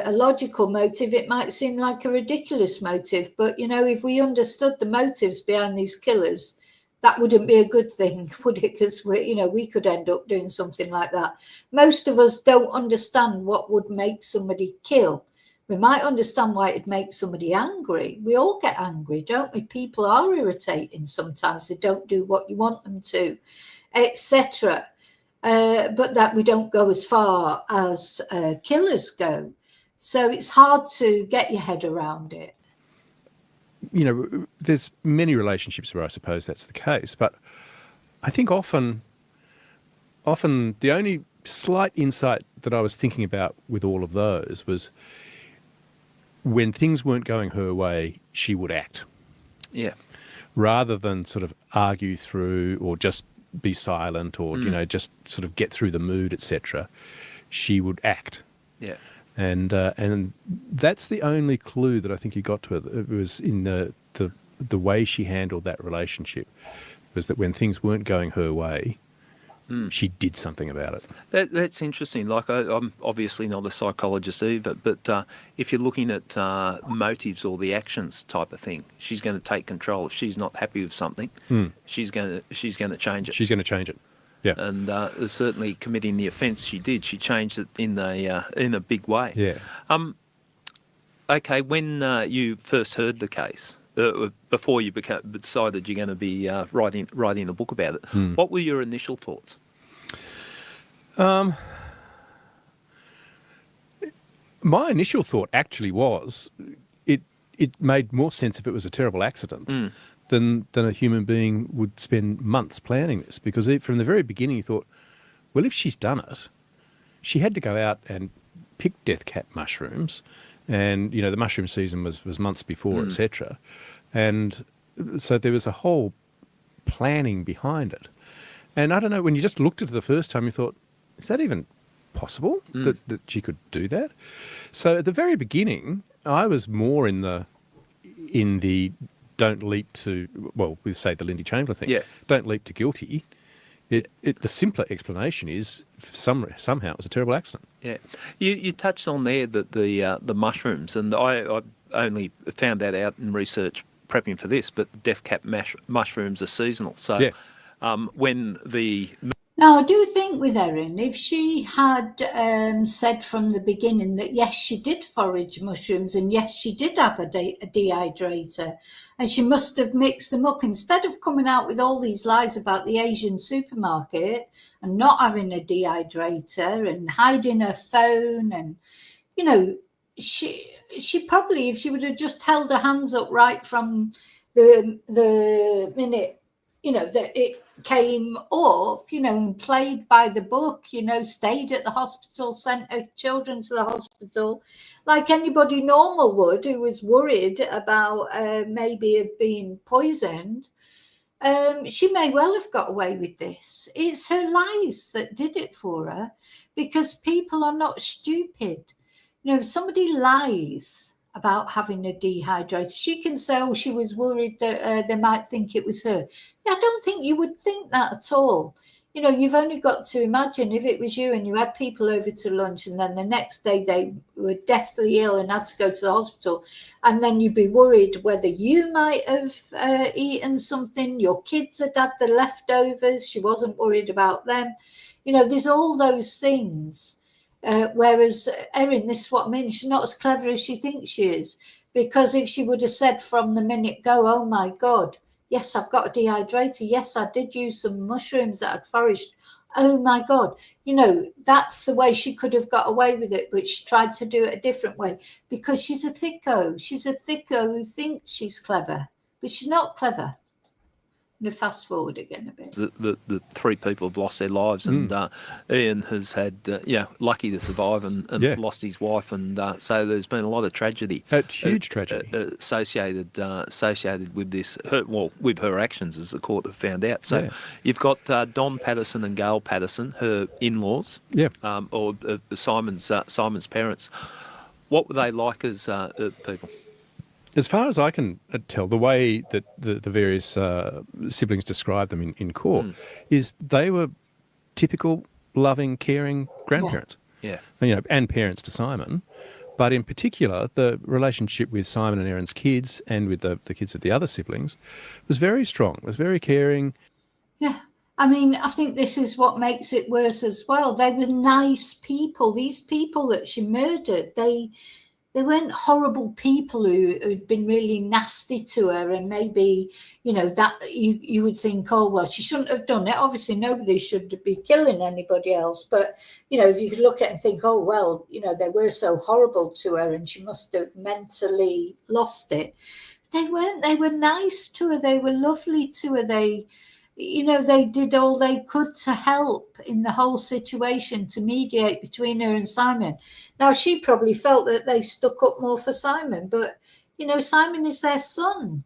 logical motive, it might seem like a ridiculous motive, but you know, if we understood the motives behind these killers, that wouldn't be a good thing, would it? Because we could end up doing something like that. Most of us don't understand what would make somebody kill. We might understand why it'd make somebody angry. We all get angry, don't we? People are irritating sometimes. They don't do what you want them to, etc. But that we don't go as far as killers go. So it's hard to get your head around it. You know, there's many relationships where I suppose that's the case, but I think often the only slight insight that I was thinking about with all of those was when things weren't going her way, she would act. Yeah. Rather than sort of argue through or just be silent or, just sort of get through the mood, etc. She would act. Yeah. And that's the only clue that I think you got to it. It was in the way she handled that relationship, was that when things weren't going her way, she did something about it. That's interesting. Like I'm obviously not a psychologist either, but if you're looking at motives or the actions type of thing, she's going to take control. If she's not happy with something, she's going to change it. She's going to change it. Yeah. And certainly committing the offence she did, she changed it in a big way. Yeah. Okay, when you first heard the case, before you decided you're going to be writing a book about it, what were your initial thoughts? My initial thought actually was it made more sense if it was a terrible accident than a human being would spend months planning this, because from the very beginning you thought, well, if she's done it, she had to go out and pick death cap mushrooms, and the mushroom season was months before, etc. And so there was a whole planning behind it. And I don't know, when you just looked at it the first time, you thought, is that even possible that she could do that? So at the very beginning, I was more in the don't leap to, well, we say the Lindy Chamberlain thing. Yeah. Don't leap to guilty. The simpler explanation is somehow it was a terrible accident. Yeah. You touched on there that the mushrooms, and I only found that out in research prepping for this, but death cap mushrooms are seasonal. So when the... Now, I do think with Erin, if she had said from the beginning that, yes, she did forage mushrooms and, yes, she did have a dehydrator and she must have mixed them up, instead of coming out with all these lies about the Asian supermarket and not having a dehydrator and hiding her phone and, she probably, if she would have just held her hands up right from the minute that it came up, and played by the book, stayed at the hospital, sent her children to the hospital like anybody normal would, who was worried about maybe of being poisoned. She may well have got away with this. It's her lies that did it for her, because people are not stupid. If somebody lies about having a dehydrator, she can say, oh, she was worried that they might think it was her. I don't think you would think that at all. You've only got to imagine if it was you and you had people over to lunch and then the next day they were deathly ill and had to go to the hospital, and then you'd be worried whether you might have eaten something, your kids had had the leftovers, she wasn't worried about them. There's all those things. Whereas Erin, this is what I mean, she's not as clever as she thinks she is, because if she would have said from the minute go, oh my God, yes, I've got a dehydrator, yes, I did use some mushrooms that I'd foraged, oh my God, that's the way she could have got away with it, but she tried to do it a different way, because she's a thicko. She's a thicko who thinks she's clever, but she's not clever. To fast forward again a bit. The three people have lost their lives, and Ian has had, lucky to survive and lost his wife, and so there's been a lot of tragedy. Huge tragedy associated with this. With her actions, as the court have found out. So you've got Don Patterson and Gail Patterson, her in-laws, or Simon's parents. What were they like as people? As far as I can tell, the way that the various siblings described them in court is they were typical, loving, caring grandparents. Yeah. And parents to Simon. But in particular, the relationship with Simon and Erin's kids and with the kids of the other siblings was very strong, was very caring. Yeah. I think this is what makes it worse as well. They were nice people. These people that she murdered, they weren't horrible people who'd been really nasty to her, and maybe, that you would think, oh, well, she shouldn't have done it. Obviously, nobody should be killing anybody else. But, if you could look at it and think, oh, well, they were so horrible to her and she must have mentally lost it. They weren't. They were nice to her. They were lovely to her. They did all they could to help in the whole situation, to mediate between her and Simon. Now, she probably felt that they stuck up more for Simon, but, Simon is their son.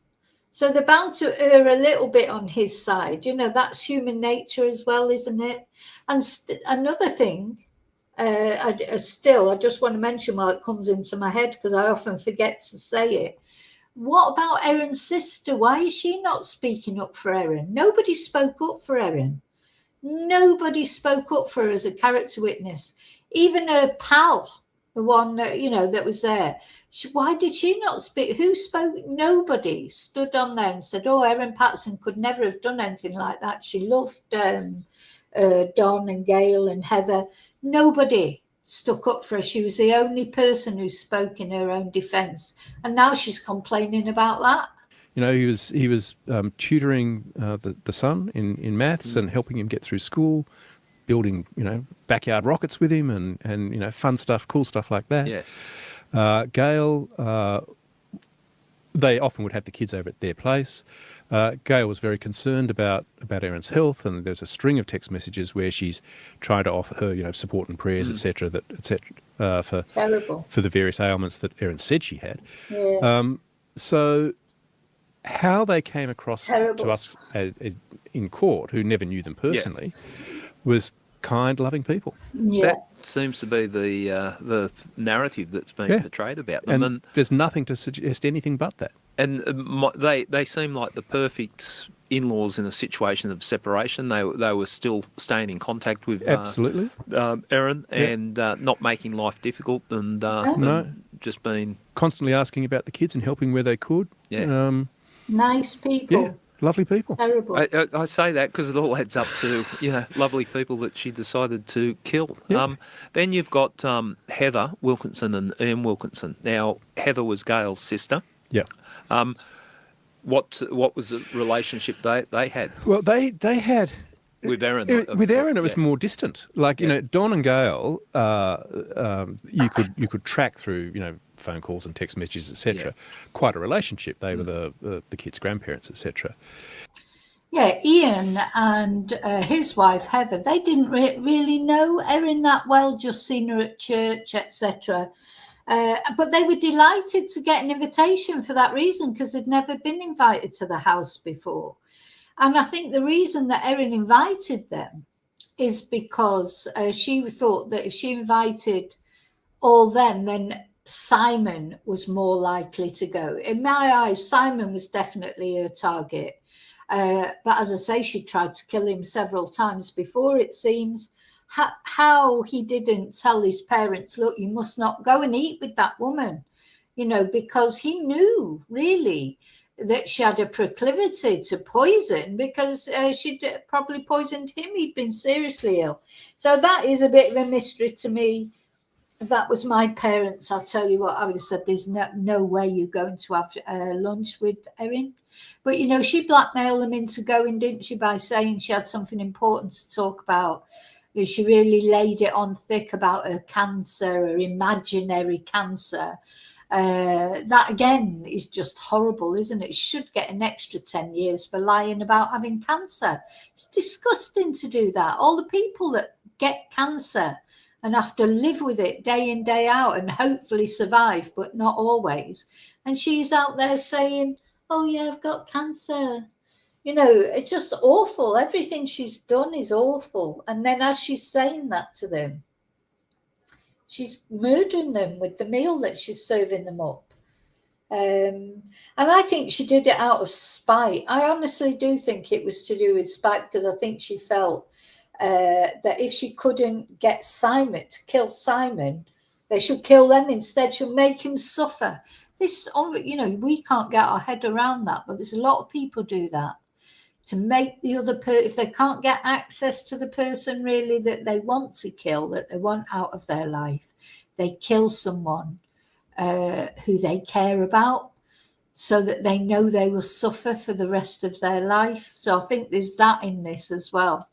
So they're bound to err a little bit on his side. That's human nature as well, isn't it? And another thing, I just want to mention while it comes into my head, because I often forget to say it. What about Erin's sister? Why is she not speaking up for Erin? Nobody spoke up for Erin. Nobody spoke up for her as a character witness. Even her pal, the one that, that was there. Why did she not speak? Who spoke? Nobody stood on there and said, oh, Erin Patterson could never have done anything like that. She loved Don and Gail and Heather. Nobody stuck up for her. She was the only person who spoke in her own defence, and now she's complaining about that. He was tutoring the son in maths and helping him get through school, building backyard rockets with him and fun stuff, cool stuff like that. Yeah. Gail, they often would have the kids over at their place. Gail was very concerned about Erin's health, and there's a string of text messages where she's trying to offer her, support and prayers, etc., for the various ailments that Erin said she had. Yeah. So, how they came across to us in court, who never knew them personally, was kind, loving people. Yeah. That seems to be the narrative that's being portrayed about them, and there's nothing to suggest anything but that. And they seem like the perfect in-laws in a situation of separation. They were still staying in contact with absolutely Erin and not making life difficult and just being constantly asking about the kids and helping where they could. Yeah, nice people. Yeah, lovely people. Terrible. I say that because it all adds up to lovely people that she decided to kill. Yeah. Then you've got Heather Wilkinson and Ian Wilkinson. Now Heather was Gail's sister. Yeah. What was the relationship they had? Well, they had with Erin. With Erin, it was more distant. Like Don and Gail, you could track through phone calls and text messages, etc. Quite a relationship. They were the kids' grandparents, etc. Yeah, Ian and his wife Heather, they didn't really know Erin that well, just seen her at church, etc. But they were delighted to get an invitation for that reason, because they'd never been invited to the house before. And I think the reason that Erin invited them is because she thought that if she invited all them, then Simon was more likely to go. In my eyes, Simon was definitely her target. But as I say, she tried to kill him several times before, it seems. How he didn't tell his parents, look, you must not go and eat with that woman, because he knew really that she had a proclivity to poison, because she'd probably poisoned him. He'd been seriously ill. So that is a bit of a mystery to me. If that was my parents, I'll tell you what, I would have said, there's no way you're going to have lunch with Erin. But, she blackmailed them into going, didn't she, by saying she had something important to talk about. She really laid it on thick about her cancer, her imaginary cancer. That, again, is just horrible, isn't it? She should get an extra 10 years for lying about having cancer. It's disgusting to do that. All the people that get cancer and have to live with it day in, day out, and hopefully survive, but not always. And she's out there saying, oh, yeah, I've got cancer. It's just awful. Everything she's done is awful. And then as she's saying that to them, she's murdering them with the meal that she's serving them up. And I think she did it out of spite. I honestly do think it was to do with spite, because I think she felt that if she couldn't get Simon to kill Simon, they should kill them instead. She'll make him suffer. This, we can't get our head around that, but there's a lot of people do that to make the other person, if they can't get access to the person really that they want to kill, that they want out of their life, they kill someone who they care about, so that they know they will suffer for the rest of their life. So I think there's that in this as well.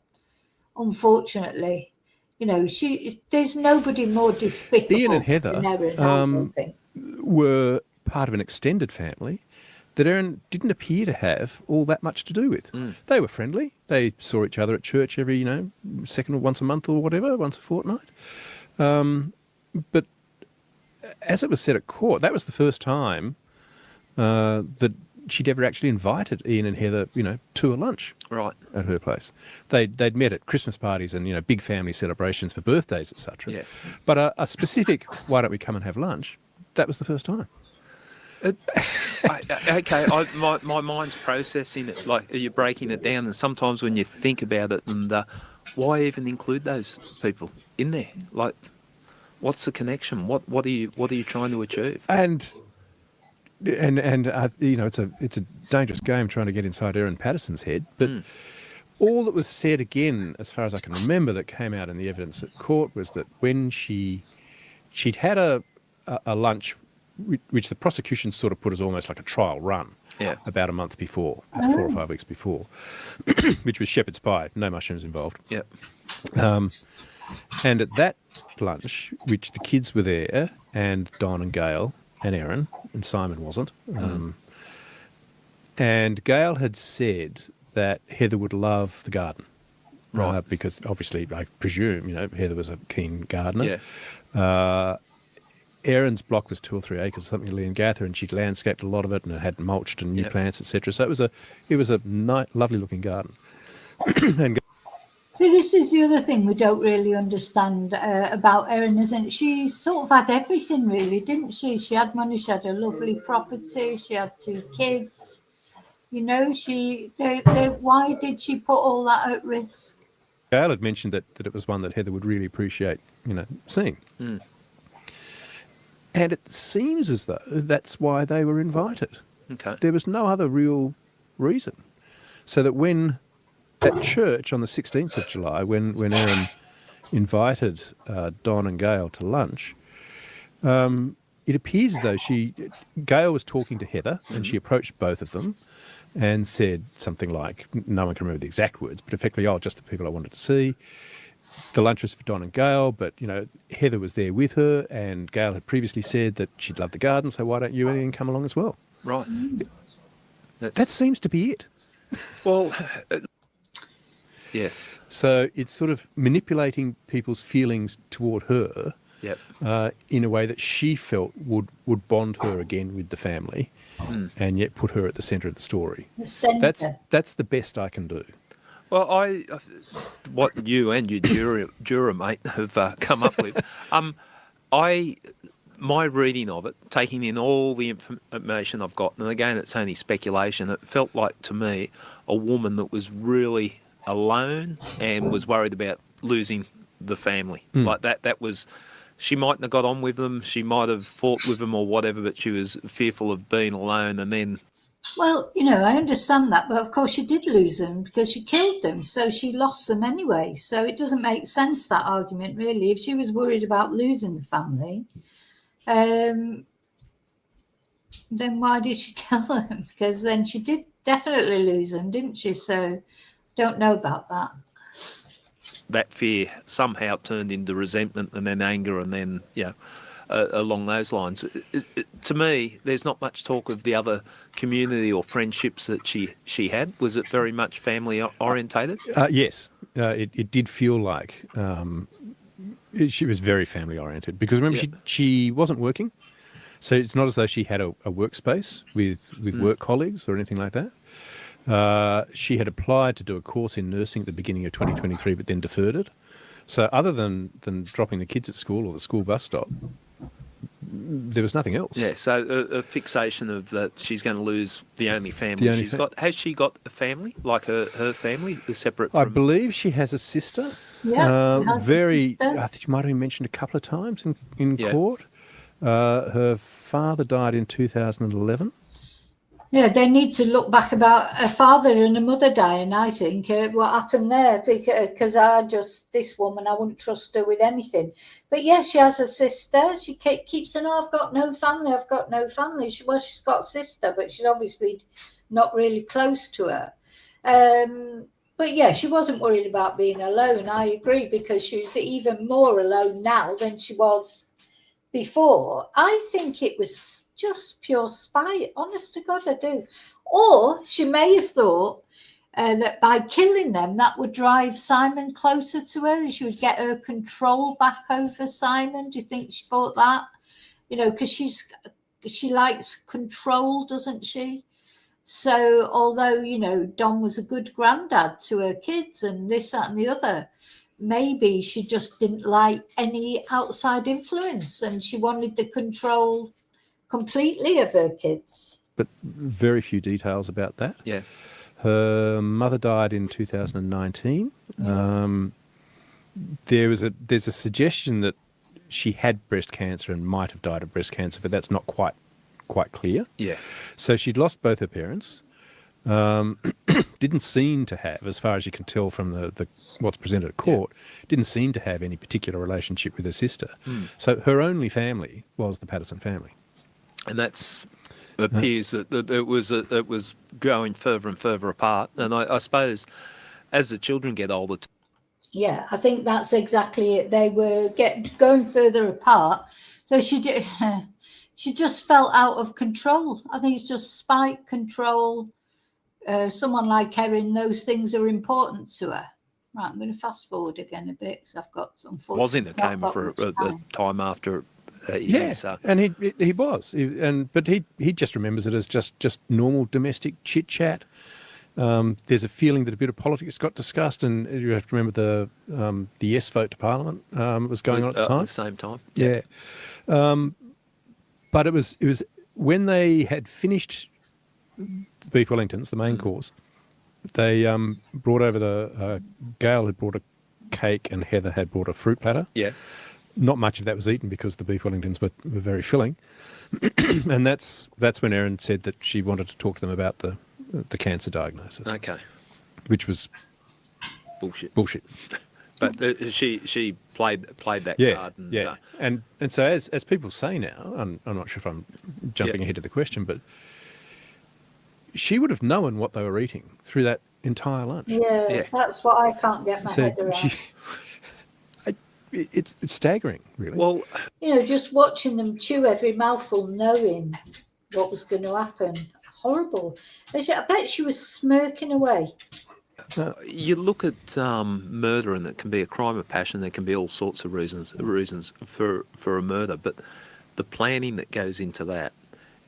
Unfortunately, there's nobody more despicable Ian and Heather than Erin, I don't think. were part of an extended family that Erin didn't appear to have all that much to do with. They were friendly. They saw each other at church every, second or once a month or whatever, once a fortnight. But as it was said at court, that was the first time that she'd ever actually invited Ian and Heather, to a lunch at her place. They'd met at Christmas parties and, big family celebrations for birthdays, etc. Yeah. But a specific, why don't we come and have lunch, that was the first time. My mind's processing it, like you're breaking it down, and sometimes when you think about it, and why even include those people in there? Like, what's the connection? What are you trying to achieve? And it's a dangerous game trying to get inside Erin Patterson's head. But all that was said again, as far as I can remember, that came out in the evidence at court was that when she'd had a lunch, which the prosecution sort of put as almost like a trial run, about a month before, 4 or 5 weeks before, which was shepherd's pie, no mushrooms involved. Yep. And at that lunch, which the kids were there, and Don and Gail and Erin, and Simon wasn't, and Gail had said that Heather would love the garden. Right. Because obviously, I presume, Heather was a keen gardener. Yeah. Erin's block was 2 or 3 acres, something in Leongatha, and she'd landscaped a lot of it, and it had mulched and new plants, etc. So it was a lovely looking garden. And See, this is the other thing we don't really understand about Erin, isn't it? She sort of had everything, really, didn't she? She had money, she had a lovely property, she had 2 kids. Why did she put all that at risk? Gail had mentioned that it was one that Heather would really appreciate, seeing. And it seems as though that's why they were invited. Okay. There was no other real reason. So that when at church on the 16th of July, when Erin invited Don and Gail to lunch, it appears as though Gail was talking to Heather, and she approached both of them and said something like, no one can remember the exact words, but effectively, just the people I wanted to see. The lunch was for Don and Gail, but, Heather was there with her, and Gail had previously said that she'd love the garden, so why don't you and Ian come along as well? Right. That seems to be it. Well, yes. So it's sort of manipulating people's feelings toward her Yep. in a way that she felt would bond her again with the family and yet put her at the centre of the story. The centre. That's the best I can do. Well, what you and your juror mate have come up with, my reading of it, taking in all the information I've got, and again, it's only speculation, it felt like to me a woman that was really alone and was worried about losing the family. Like that was, she mightn't have got on with them, she might have fought with them or whatever, but she was fearful of being alone, and then... Well, I understand that, but of course she did lose them because she killed them, so she lost them anyway. So it doesn't make sense, that argument, really. If she was worried about losing the family, then why did she kill them? Because then she did definitely lose them, didn't she? So don't know about that. That fear somehow turned into resentment and then anger and then, along those lines. To me, there's not much talk of the other community or friendships that she had. Was it very much family orientated? Yes, it did feel like she was very family oriented because remember she wasn't working, so it's not as though she had a workspace with work colleagues or anything like that. She had applied to do a course in nursing at the beginning of 2023, but then deferred it. So other than dropping the kids at school or the school bus stop, there was nothing else. Yeah, so a fixation of that she's going to lose the only family she's got. Has she got a family, like her family is separate from... I believe she has a sister. Yeah, I think she might have been mentioned a couple of times in court. Her father died in 2011. Yeah, they need to look back about a father and a mother dying, I think, what happened there, because this woman, I wouldn't trust her with anything. But yeah, she has a sister. She keeps saying, I've got no family, I've got no family. She's got a sister, but she's obviously not really close to her. But yeah, she wasn't worried about being alone, I agree, because she's even more alone now than she was before. I think it was just pure spite, honest to God, I do. Or she may have thought that by killing them, that would drive Simon closer to her and she would get her control back over Simon. Do you think she thought that? Because she likes control, doesn't she? So although, Dom was a good granddad to her kids and this, that and the other, maybe she just didn't like any outside influence and she wanted the control completely of her kids. But very few details about that. Yeah. Her mother died in 2019. There's a suggestion that she had breast cancer and might have died of breast cancer, but that's not quite clear. Yeah. So she'd lost both her parents. Didn't seem to have, as far as you can tell from the what's presented at court, didn't seem to have any particular relationship with her sister. So her only family was the Patterson family. And it appears that it was growing further and further apart. And I suppose as the children get older... Yeah, I think that's exactly it. They were going further apart. So she just felt out of control. I think it's just spite, control. Someone like Erin, those things are important to her. Right, I'm going to fast forward again a bit because I've got some... Was in the coma for a time after... and he was, but he just remembers it as just normal domestic chit chat. There's a feeling that a bit of politics got discussed, and you have to remember the yes vote to Parliament was going on at the time. At the same time, yeah. But it was when they had finished beef Wellingtons, the main course. They brought over Gail had brought a cake and Heather had brought a fruit platter. Yeah. Not much of that was eaten because the beef Wellingtons were very filling. And that's when Erin said that she wanted to talk to them about the cancer diagnosis. Okay. Which was bullshit. But she played that card. And so as people say now, I'm not sure if I'm jumping ahead of the question, but she would have known what they were eating through that entire lunch. Yeah. That's what I can't get my head around. It's staggering, really. Well, just watching them chew every mouthful, knowing what was going to happen. horrible. I bet she was smirking away. You look at murder, and it can be a crime of passion. There can be all sorts of reasons for a murder, but the planning that goes into that,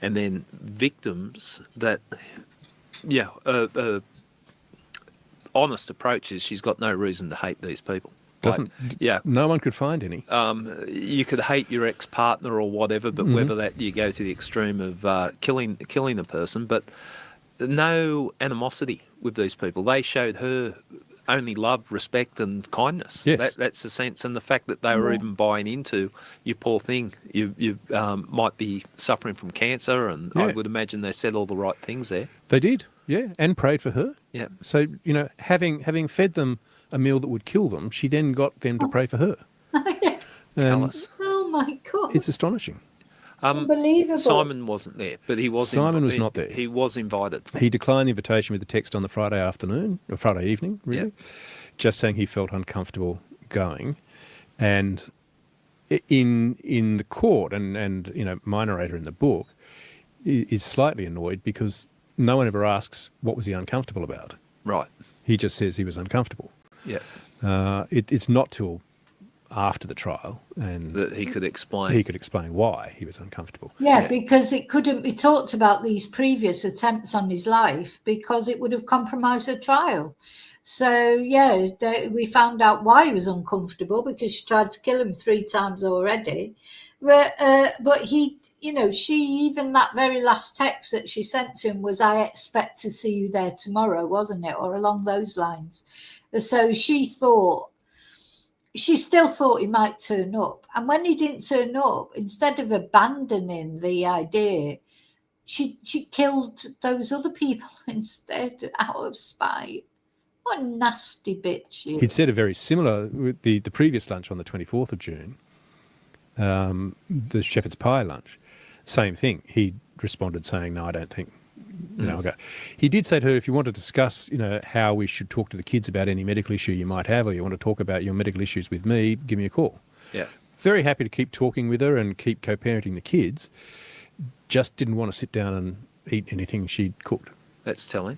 and then victims that, honest approach is she's got no reason to hate these people. No one could find any. You could hate your ex-partner or whatever, but whether that you go to the extreme of killing the person, but no animosity with these people. They showed her only love, respect and kindness. Yes. That's the sense, and the fact that they were even buying into, you poor thing, you might be suffering from cancer, and I would imagine they said all the right things there. They did, and prayed for her. Yeah. So, having fed them a meal that would kill them, she then got them to pray for her. Callous. Oh my God. It's astonishing. Unbelievable. Simon wasn't there, but he was. Simon was not there. He was invited. He declined the invitation with a text on the Friday afternoon, or Friday evening, really, just saying he felt uncomfortable going. And in the court, and my narrator in the book is slightly annoyed because no one ever asks what was he uncomfortable about. Right. He just says he was uncomfortable. Yeah. It's not till after the trial and that he could explain why he was uncomfortable. Because it couldn't be talked about these previous attempts on his life because it would have compromised the trial. So we found out why he was uncomfortable, because she tried to kill him 3 times already. But he, she, even that very last text that she sent to him was, "I expect to see you there tomorrow," wasn't it? Or along those lines. So she still thought he might turn up. And when he didn't turn up, instead of abandoning the idea, she killed those other people instead out of spite. What a nasty bitch. He'd said a very similar, with the previous lunch on the 24th of June, the shepherd's pie lunch, same thing. He responded saying, "No, I don't think, I'll go." He did say to her, "If you want to discuss, how we should talk to the kids about any medical issue you might have, or you want to talk about your medical issues with me, give me a call." Yeah. Very happy to keep talking with her and keep co-parenting the kids. Just didn't want to sit down and eat anything she'd cooked. That's telling.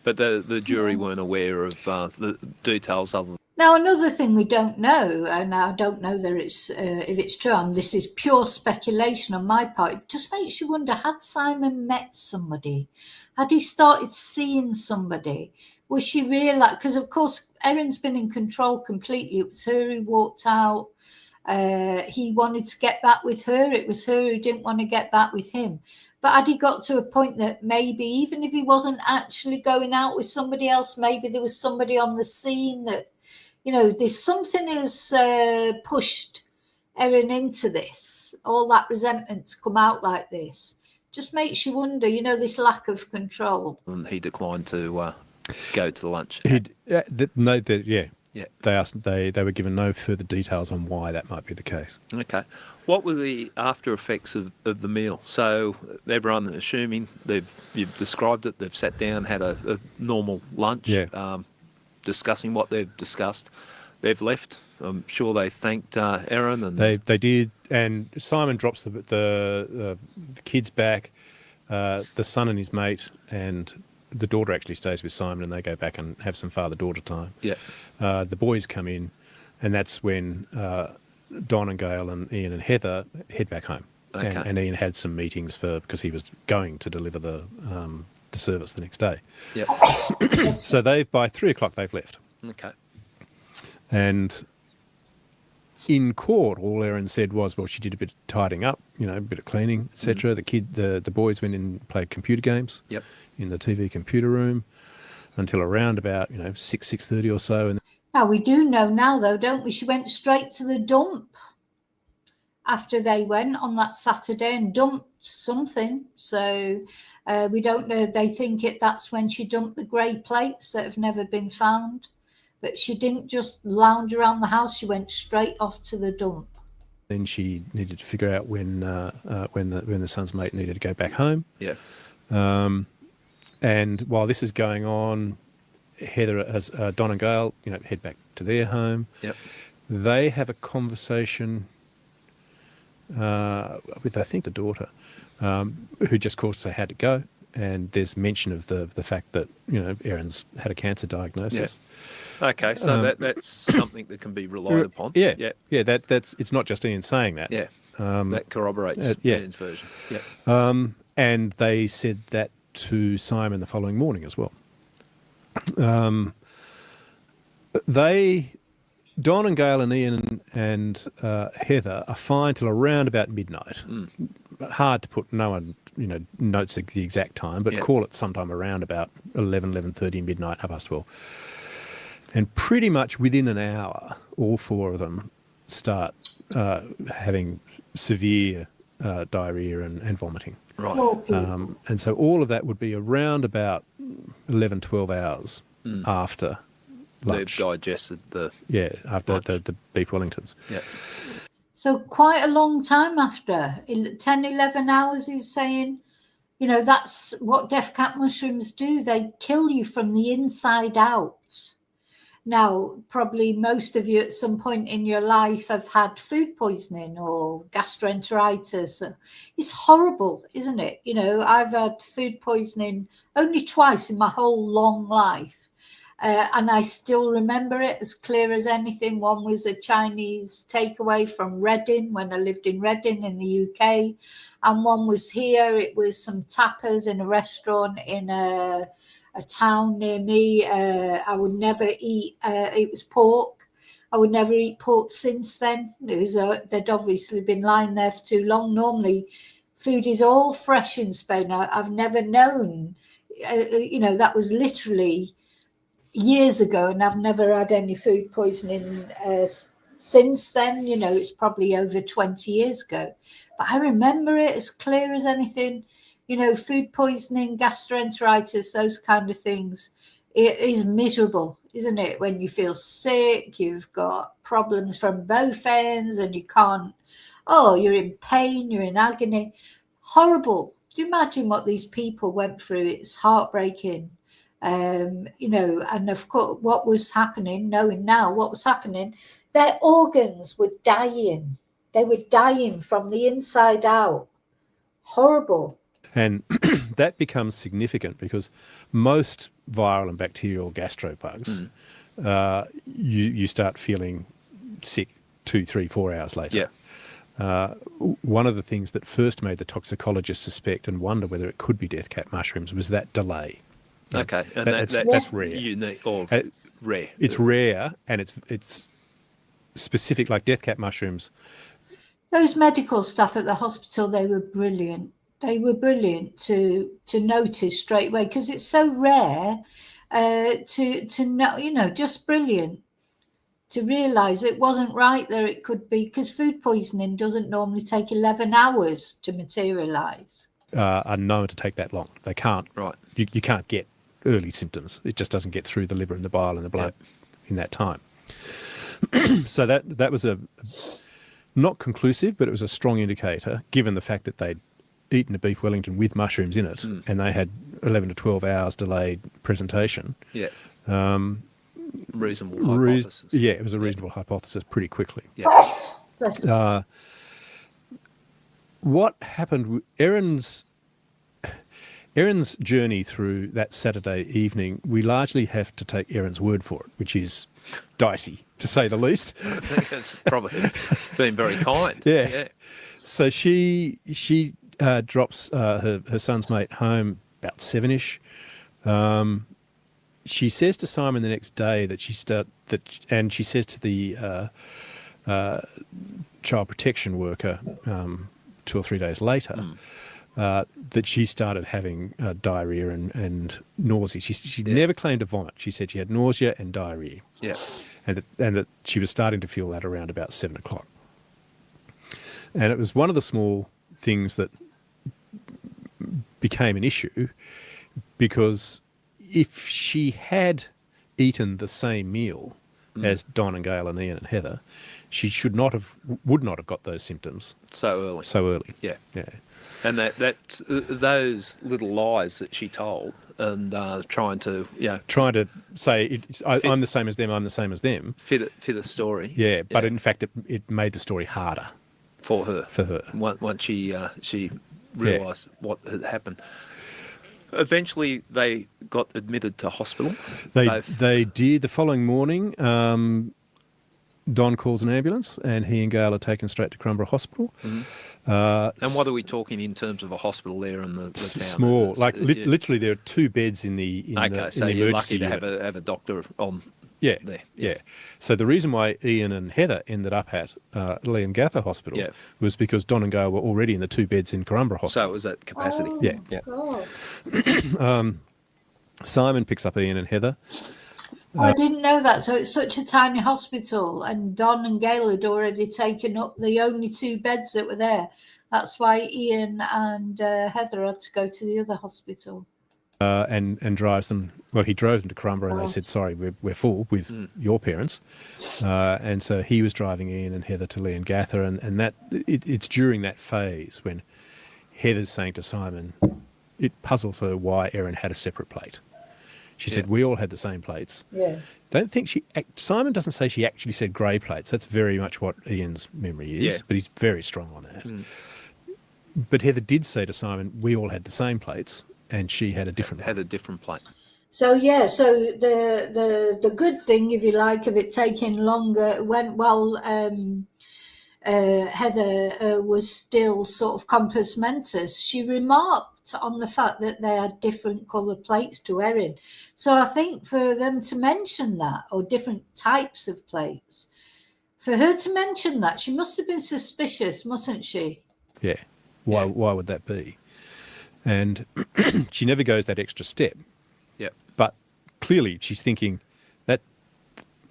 But the jury weren't aware of the details other than... Now, another thing we don't know, and I don't know that if it's true, and this is pure speculation on my part, it just makes you wonder, had Simon met somebody? Had he started seeing somebody? Was she realised? Because, of course, Erin's been in control completely. It was her who walked out. He wanted to get back with her. It was her who didn't want to get back with him. But had he got to a point that maybe, even if he wasn't actually going out with somebody else, maybe there was somebody on the scene that, there's something has pushed Erin into this, all that resentment to come out like this. Just makes you wonder, this lack of control. And he declined to go to the lunch. They asked. They were given no further details on why that might be the case. Okay. What were the after effects of the meal? So everyone, assuming you've described it, they've sat down, had a normal lunch, discussing what they've discussed. They've left. I'm sure they thanked Erin, and they did. And Simon drops the kids back, the son and his mate, and the daughter actually stays with Simon, and they go back and have some father-daughter time. Yeah. The boys come in, and that's when Don and Gail and Ian and Heather head back home. Okay. And Ian had some meetings because he was going to deliver the service the next day. Yeah. So by 3:00 they've left. Okay. And in court, all Erin said was, well, she did a bit of tidying up, a bit of cleaning, etc. The boys went in and played computer games. Yep. In the TV computer room until around about 6:30 or so. And now we do know now, though, don't we? She went straight to the dump after they went on that Saturday and dumped something. So we don't know. They think that's when she dumped the grey plates that have never been found. But she didn't just lounge around the house. She went straight off to the dump. Then she needed to figure out when the son's mate needed to go back home. Yeah. And while this is going on, Heather has Don and Gail, head back to their home. Yep. They have a conversation with, I think, the daughter, who just, of course, they had to go. and there's mention of the fact that Erin's had a cancer diagnosis. Okay, so that's something that can be relied upon. Yeah. That's it's not just Ian saying that. Yeah, that corroborates Ian's version. Yeah. And they said that to Simon the following morning as well. Don and Gail and Ian and Heather are fine till around about midnight. Hard to put, no one notes the exact time, but call it sometime around about 11:30 midnight, 12:30. And pretty much within an hour, all four of them start having severe diarrhea and vomiting. Right. And so all of that would be around about 11, 12 hours after lunch. They've digested the... Yeah, after the beef Wellingtons. Yeah. So quite a long time after, 10, 11 hours, he's saying, that's what death cap mushrooms do. They kill you from the inside out. Now, probably most of you at some point in your life have had food poisoning or gastroenteritis. It's horrible, isn't it? I've had food poisoning only twice in my whole long life. And I still remember it as clear as anything. One was a Chinese takeaway from Reading when I lived in Reading in the UK. And one was here. It was some tapas in a restaurant in a town near me. I would never eat, it was pork. I would never eat pork since then. They'd obviously been lying there for too long. Normally, food is all fresh in Spain. I've never known, that was literally years ago, and I've never had any food poisoning since then. It's probably over 20 years ago. But I remember it as clear as anything. Food poisoning, gastroenteritis, those kind of things. It is miserable, isn't it? When you feel sick, you've got problems from both ends and you can't, you're in pain, you're in agony. Horrible. Do you imagine what these people went through? It's heartbreaking. And of course, what was happening, knowing now what was happening, their organs were dying. They were dying from the inside out. Horrible. And that becomes significant because most viral and bacterial gastrobugs, you start feeling sick 2, 3, 4 hours later. Yeah. One of the things that first made the toxicologists suspect and wonder whether it could be death cap mushrooms was that delay. Okay, and that's rare. Unique or rare. It's rare, and it's specific, like death cap mushrooms. Those medical stuff at the hospital, they were brilliant. They were brilliant to notice straight away because it's so rare to know, just brilliant to realise it wasn't right there. It could be because food poisoning doesn't normally take 11 hours to materialise. Are known to take that long. They can't. Right. You can't get early symptoms. It just doesn't get through the liver and the bile and the blood in that time. So that was a not conclusive, but it was a strong indicator, given the fact that they'd eaten a beef Wellington with mushrooms in it, and they had 11 to 12 hours delayed presentation. Yeah. Reasonable hypothesis. It was a reasonable hypothesis pretty quickly. Yeah. What happened with Erin's journey through that Saturday evening, we largely have to take Erin's word for it, which is dicey, to say the least. I think that's probably been very kind. Yeah. So she drops her son's mate home about 7ish. She says to Simon the next day and she says to the child protection worker 2 or 3 days later that she started having diarrhea and nausea. She never claimed to vomit. She said she had nausea and diarrhea. Yes. And that she was starting to feel that around about 7 o'clock. And it was one of the small things that became an issue because if she had eaten the same meal as Don and Gail and Ian and Heather, she would not have got those symptoms so early. Yeah. And that those little lies that she told and trying to say I'm the same as them, I'm the same as them, fit a story. Yeah, but in fact it made the story harder for her. For her once she realised what had happened. eventually they got admitted to hospital. They did. The following morning, Don calls an ambulance, and he and Gail are taken straight to Crumborough Hospital. And what are we talking in terms of a hospital there in the town? Small, literally, there are 2 beds in the so in the you're emergency lucky to unit. have a doctor on. Yeah, there. yeah. So the reason why Ian and Heather ended up at Leongatha Hospital was because Don and Gail were already in the 2 beds in Crumborough Hospital. So it was at capacity. Oh, Yeah. God. Simon picks up Ian and Heather. I didn't know that. So it's such a tiny hospital, and Don and Gail had already taken up the only 2 beds that were there. That's why Ian and Heather had to go to the other hospital. And drives them. Well, he drove them to Crumborough, and they said, "Sorry, we're full with your parents." And so he was driving Ian and Heather to Leongatha, and that it's during that phase when Heather's saying to Simon, it puzzles her why Erin had a separate plate. She said, "We all had the same plates." Yeah. Don't think Simon doesn't say she actually said grey plates. That's very much what Ian's memory is, but he's very strong on that. But Heather did say to Simon, "We all had the same plates," and she had a different plate. So the good thing, if you like, of it taking longer went well. Heather was still sort of compos mentis. She remarked on the fact that they had different colour plates to Erin. So I think for them to mention that, or different types of plates, for her to mention that, she must have been suspicious, mustn't she? Yeah. Why would that be? And she never goes that extra step. Yeah. But clearly she's thinking that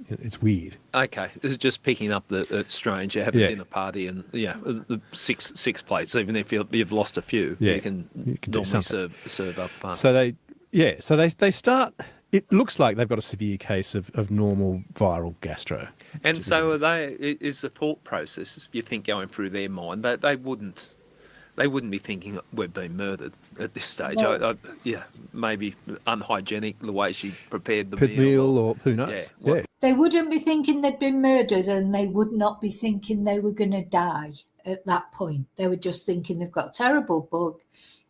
it's weird. Okay, this is just picking up that it's strange. You have a dinner party and the six plates. Even if you've lost a few, you can normally serve up. So they start. It looks like they've got a severe case of normal viral gastro. And so is the thought process, you think, going through their mind, that they wouldn't be thinking we've been murdered at this stage. No. Maybe unhygienic the way she prepared the meal, or who knows. Yeah. They wouldn't be thinking they'd been murdered, and they would not be thinking they were going to die at that point. They were just thinking they've got a terrible bug.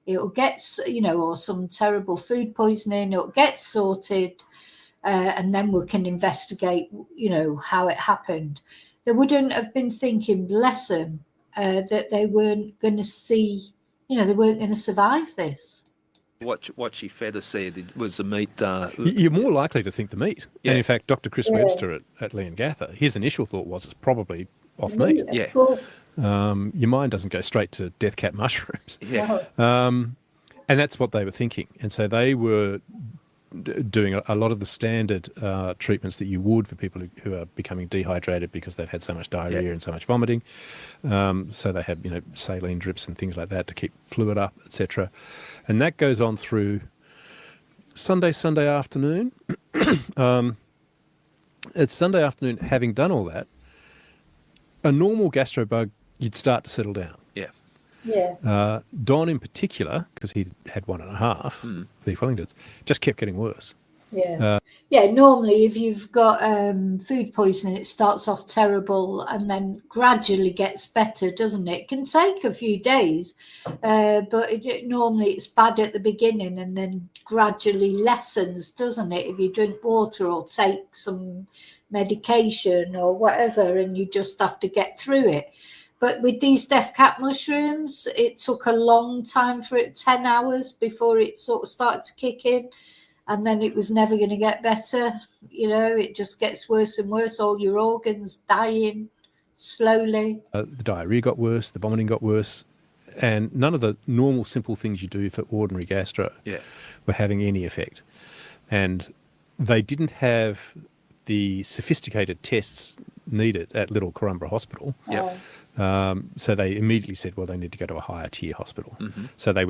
It'll get, or some terrible food poisoning. It'll get sorted, and then we can investigate, how it happened. They wouldn't have been thinking, bless them, that they weren't going to see, they weren't going to survive this. What she fed us there was the meat. You're more likely to think the meat. Yeah. And in fact, Dr. Chris Webster at Leongatha, his initial thought was it's probably off meat. Yeah. Your mind doesn't go straight to death cap mushrooms. Yeah. And that's what they were thinking. And so they were doing a lot of the standard treatments that you would for people who are becoming dehydrated because they've had so much diarrhea and so much vomiting. So they have, saline drips and things like that to keep fluid up, etc. And that goes on through Sunday afternoon. It's Sunday afternoon, having done all that, a normal gastrobug, you'd start to settle down. Yeah. Yeah. Don in particular, because he had 1.5, Beef Wellingtons, just kept getting worse. Yeah. Normally if you've got food poisoning, it starts off terrible and then gradually gets better, doesn't it? It can take a few days, but normally it's bad at the beginning and then gradually lessens, doesn't it? If you drink water or take some medication or whatever, and you just have to get through it. But with these death cap mushrooms, it took a long time for it, 10 hours before it sort of started to kick in. And then it was never going to get better. It just gets worse and worse. All your organs dying slowly. The diarrhea got worse, the vomiting got worse, and none of the normal simple things you do for ordinary gastro were having any effect. And they didn't have the sophisticated tests needed at Little Crumborough Hospital. Yeah. So they immediately said, well, they need to go to a higher tier hospital. Mm-hmm. So they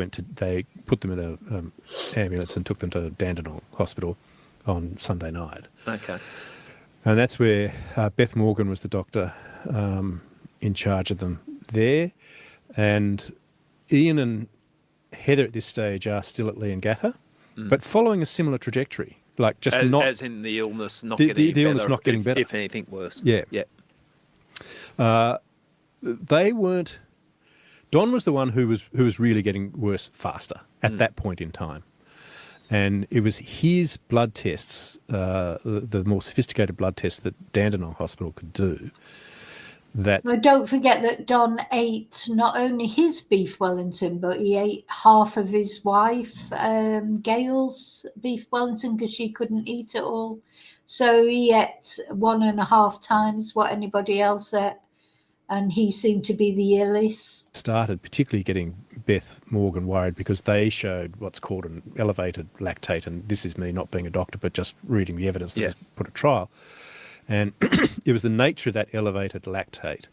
put them in an ambulance and took them to Dandenong Hospital on Sunday night. Okay. And that's where Beth Morgan was the doctor in charge of them there. And Ian and Heather at this stage are still at Leongatha, but following a similar trajectory. Like just as in the illness not getting better. Illness not getting better. If anything worse. Yeah. They weren't. Don was the one who was really getting worse faster at that point in time. And it was his blood tests, the more sophisticated blood tests that Dandenong Hospital could do, that... Well, don't forget that Don ate not only his beef Wellington, but he ate half of his wife, Gail's beef Wellington, because she couldn't eat it all. So he ate 1.5 times what anybody else ate, and he seemed to be the illest. Started particularly getting Beth Morgan worried because they showed what's called an elevated lactate, and this is me not being a doctor, but just reading the evidence that was put at trial. And it was the nature of that elevated lactate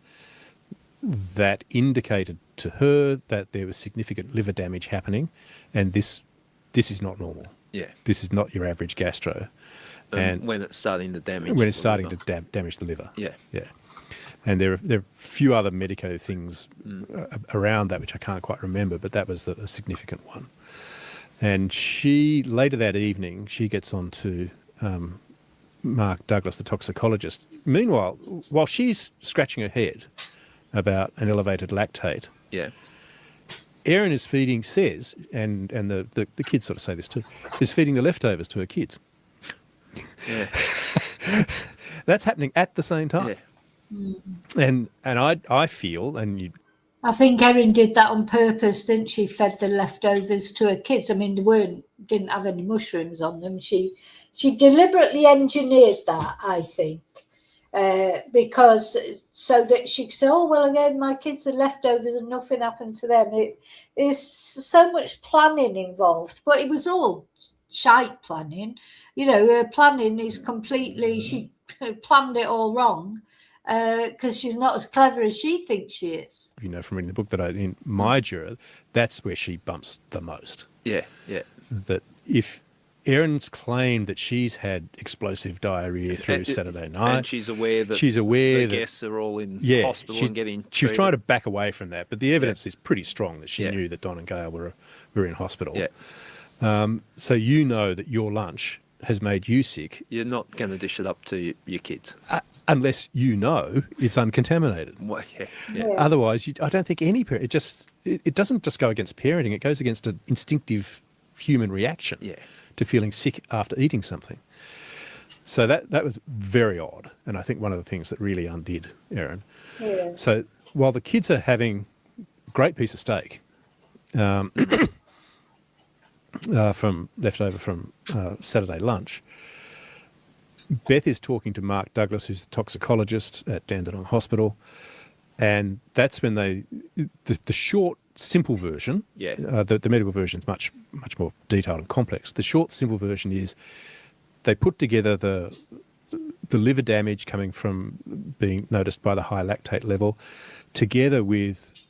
that indicated to her that there was significant liver damage happening, and this is not normal. Yeah. This is not your average gastro. And when it's starting to damage when it's starting to damage the liver. Yeah. Yeah. And there are a few other medico things around that which I can't quite remember, but that was a significant one. And she, later that evening, she gets on to Mark Douglas, the toxicologist. Meanwhile, while she's scratching her head about an elevated lactate, Erin is feeding, says, and the kids sort of say this too, is feeding the leftovers to her kids. Yeah. That's happening at the same time. Yeah. And I feel, and I think Erin did that on purpose, didn't she? Fed the leftovers to her kids. I mean, didn't have any mushrooms on them. She deliberately engineered that, I think, because so that she could say, "Oh well, I gave my kids the leftovers and nothing happened to them." It is so much planning involved, but it was all shite planning. You know, her planning is completely. She planned it all wrong. Because she's not as clever as she thinks she is. you know, from reading the book that in my juror, that's where she bumps the most. Yeah, yeah. That if Erin's claimed that she's had explosive diarrhea through Saturday night, and she's aware that the guests are all in hospital and getting treated. She was trying to back away from that, but the evidence is pretty strong that she knew that Don and Gail were in hospital. Yeah. So you know that your lunch has made you sick. You're not going to dish it up to your kids. Unless you know it's uncontaminated. Well, Yeah. Otherwise, I don't think any parent, it doesn't just go against parenting, it goes against an instinctive human reaction to feeling sick after eating something. So that was very odd, and I think one of the things that really undid Erin. Yeah. So while the kids are having a great piece of steak, from leftover from Saturday lunch, Beth is talking to Mark Douglas, who's the toxicologist at Dandenong Hospital, and that's when the short, simple version, the medical version is much more detailed and complex. The short, simple version is they put together the liver damage coming from being noticed by the high lactate level, together with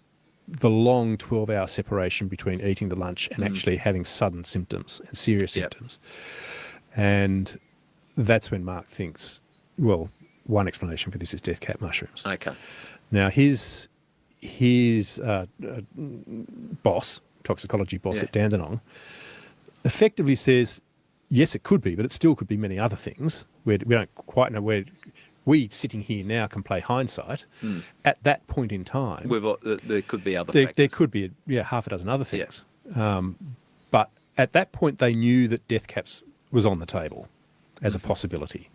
the long 12-hour separation between eating the lunch and actually having sudden symptoms and serious symptoms. And that's when Mark thinks, well, one explanation for this is death cap mushrooms. Okay. Now, his boss, toxicology boss at Dandenong, effectively says, yes, it could be, but it still could be many other things. We don't quite know where... We, sitting here now, can play hindsight. At that point in time... there could be other factors. There could be half a dozen other things. But at that point, they knew that death caps was on the table as a possibility.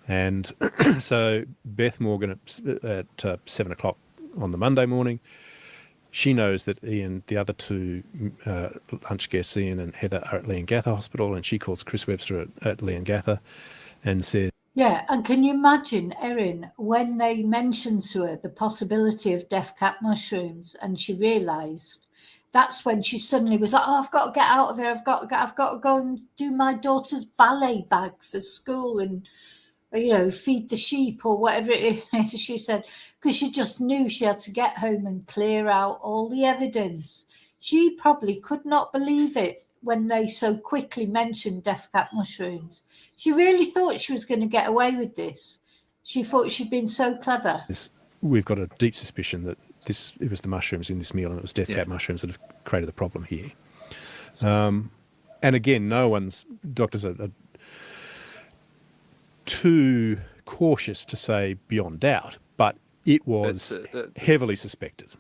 And so Beth Morgan at 7 o'clock on the Monday morning, she knows that Ian, the other two lunch guests, Ian and Heather, are at Leongatha Hospital, and she calls Chris Webster at Leongatha and says... Yeah, and can you imagine, Erin, when they mentioned to her the possibility of death cap mushrooms and she realised, that's when she suddenly was like, oh, I've got to get out of here, I've got to go and do my daughter's ballet bag for school and, you know, feed the sheep or whatever it is, she said, because she just knew she had to get home and clear out all the evidence. She probably could not believe it when they so quickly mentioned death cap mushrooms. She really thought she was going to get away with this. She thought she'd been so clever. We've got a deep suspicion that it was the mushrooms in this meal and it was death cap mushrooms that have created the problem here. And again, doctors are too cautious to say beyond doubt, but it was heavily suspected.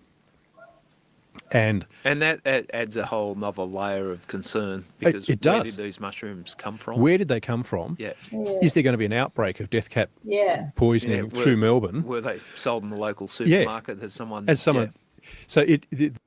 And that adds a whole other layer of concern, because it where does. did these mushrooms come from? Where did they come from? Yeah. Is there going to be an outbreak of death cap poisoning through Melbourne? Were they sold in the local supermarket? As someone. So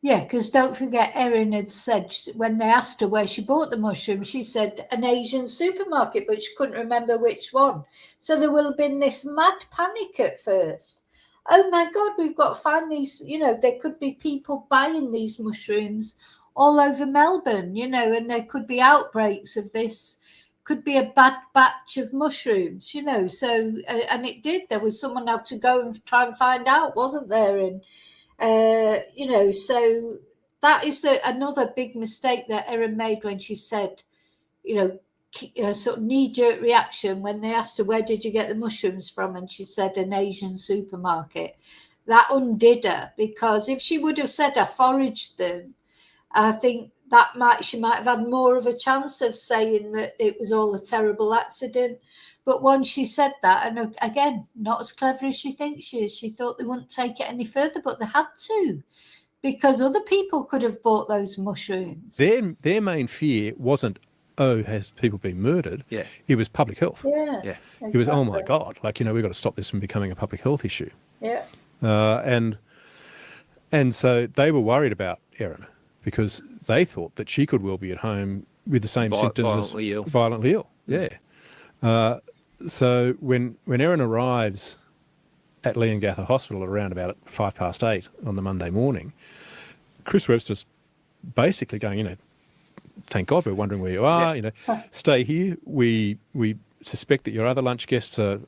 Yeah, because don't forget, Erin had said when they asked her where she bought the mushrooms, she said an Asian supermarket, but she couldn't remember which one. So there will have been this mad panic at first. Oh my God, we've got to find these, there could be people buying these mushrooms all over Melbourne, and there could be outbreaks of this. Could be a bad batch of mushrooms, so, and it did. There was someone had to go and try and find out, wasn't there? And so that is another big mistake that Erin made when she said, a sort of knee-jerk reaction when they asked her, where did you get the mushrooms from? And she said, an Asian supermarket. That undid her, because if she would have said I foraged them, I think she might have had more of a chance of saying that it was all a terrible accident. But once she said that, and again, not as clever as she thinks she is, she thought they wouldn't take it any further, but they had to, because other people could have bought those mushrooms. Their main fear wasn't, has people been murdered? Yeah. It was public health. Yeah. Exactly. It was, oh my God, we've got to stop this from becoming a public health issue. Yeah. And so they were worried about Erin, because they thought that she could well be at home with the same symptoms violently ill. Yeah. So when Erin arrives at Leongatha Hospital at around about 8:05 on the Monday morning, Chris Webster's basically going, thank God we're wondering where you are. Stay here. We suspect that your other lunch guests are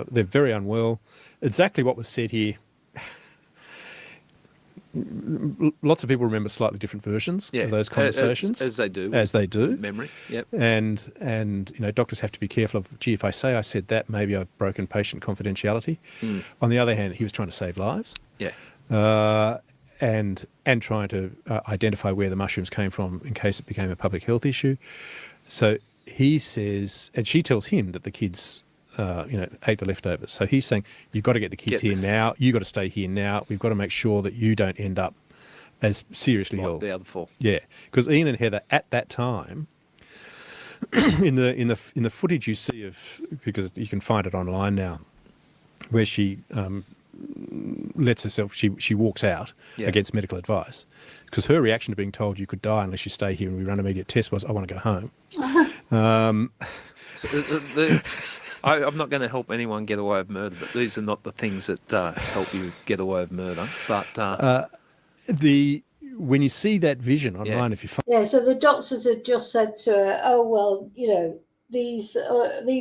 they're very unwell. Exactly what was said here. Lots of people remember slightly different versions of those conversations, as they do. Memory. Yep. And doctors have to be careful of. Gee, if I say I said that, maybe I've broken patient confidentiality. On the other hand, he was trying to save lives. Yeah. And trying to identify where the mushrooms came from in case it became a public health issue. So he says, and she tells him that the kids, ate the leftovers. So he's saying, you've got to get the kids here now. You've got to stay here now. We've got to make sure that you don't end up as seriously ill. The other four. Yeah, because Ian and Heather at that time, in the footage you see because you can find it online now, where she lets herself, she walks out against medical advice, because her reaction to being told you could die unless you stay here and we run immediate tests was, I want to go home. I'm not going to help anyone get away with murder, but these are not the things that help you get away with murder. But when you see that vision online, if you find so the doctors had just said to her, oh well, these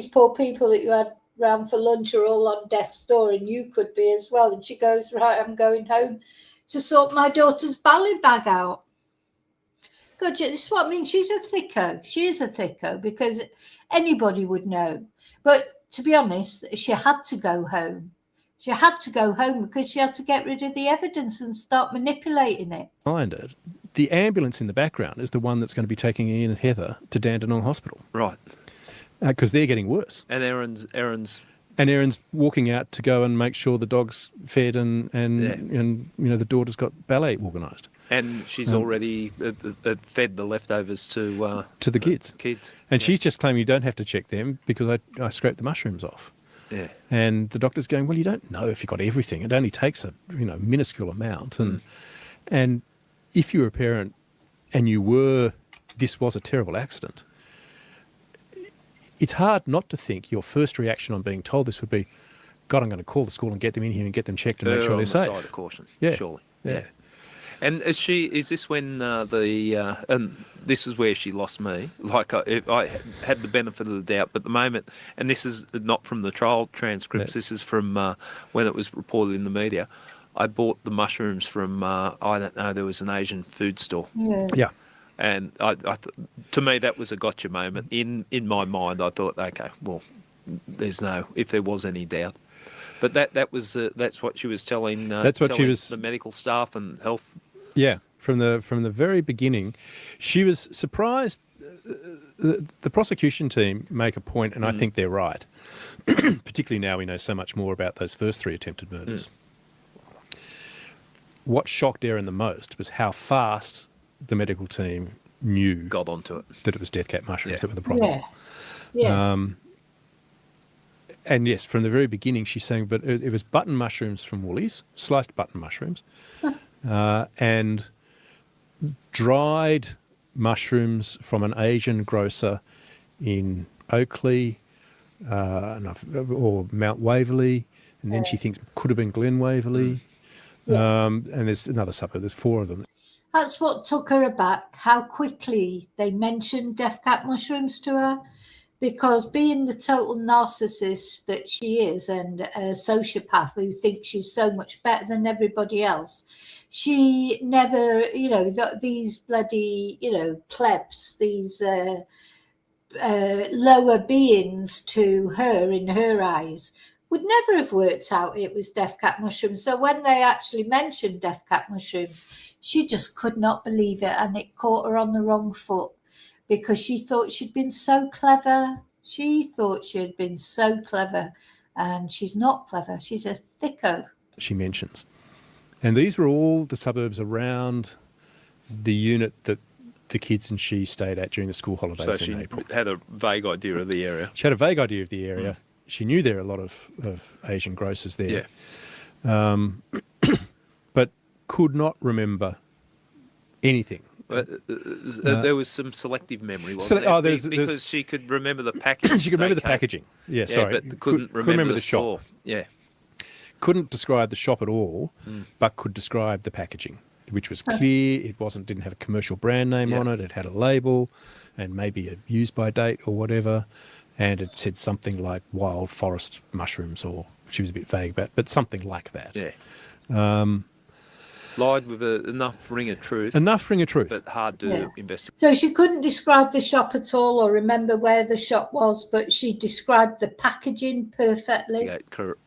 poor people that you had round for lunch are all on death's door, and you could be as well. And she goes, right, I'm going home to sort my daughter's ballet bag out. God, this is what I mean. She's a thicko. She is a thicko, because anybody would know. But to be honest, she had to go home. She had to go home because she had to get rid of the evidence and start manipulating it. Find it. The ambulance in the background is the one that's going to be taking Ian and Heather to Dandenong Hospital. Right. Because they're getting worse. And Erin's walking out to go and make sure the dog's fed and the daughter's got ballet organised. And she's already fed the leftovers to the kids. And she's just claiming you don't have to check them because I scraped the mushrooms off. Yeah. And the doctor's going, well, you don't know if you've got everything. It only takes a minuscule amount. And if you're a parent and this was a terrible accident, it's hard not to think your first reaction on being told this would be, God, I'm going to call the school and get them in here and get them checked and make sure they're safe. Side of caution, yeah. Surely. Yeah. And is this when and this is where she lost me? Like I had the benefit of the doubt, but the moment, and this is not from the trial transcripts, this is from when it was reported in the media, I bought the mushrooms from, I don't know, there was an Asian food store. Yeah. And to me, that was a gotcha moment. In my mind, I thought, okay, well, if there was any doubt. But that's what she was telling. That's what she was. The medical staff and health. Yeah, from the very beginning, she was surprised. The prosecution team make a point, and I think they're right. Particularly now we know so much more about those first 3 attempted murders. what shocked Erin the most was how fast the medical team knew Got onto it. that it was death cap mushrooms that were the problem. Yeah. And yes, from the very beginning, she's saying, but it was button mushrooms from Woolies, sliced button mushrooms, and dried mushrooms from an Asian grocer in Oakley or Mount Waverley, and then she thinks could have been Glen Waverley. And there's another suburb. There's 4 of them. That's what took her aback, how quickly they mentioned death cap mushrooms to her, because being the total narcissist that she is and a sociopath who thinks she's so much better than everybody else, she never, these bloody, plebs, these lower beings to her in her eyes would never have worked out it was death cap mushrooms. So when they actually mentioned death cap mushrooms, she just could not believe it, and it caught her on the wrong foot because she thought she'd been so clever. She thought she had been so clever, and she's not clever. She's a thicko. She mentions. And these were all the suburbs around the unit that the kids and she stayed at during the school holidays in April. Had a vague idea of the area. She had a vague idea of the area. She knew there were a lot of Asian grocers there. Yeah. But could not remember anything. There was some selective memory, wasn't there? Because she could remember the packaging. She could remember the packaging. Yeah, sorry. But couldn't remember the shop. Yeah. Couldn't describe the shop at all, but could describe the packaging, which was clear. It didn't have a commercial brand name on it. It had a label and maybe a use by date or whatever. And it said something like wild forest mushrooms, or she was a bit vague about, but something like that. Yeah. Lied with enough ring of truth. Enough ring of truth. But hard to investigate. So she couldn't describe the shop at all or remember where the shop was, but she described the packaging perfectly. Yeah,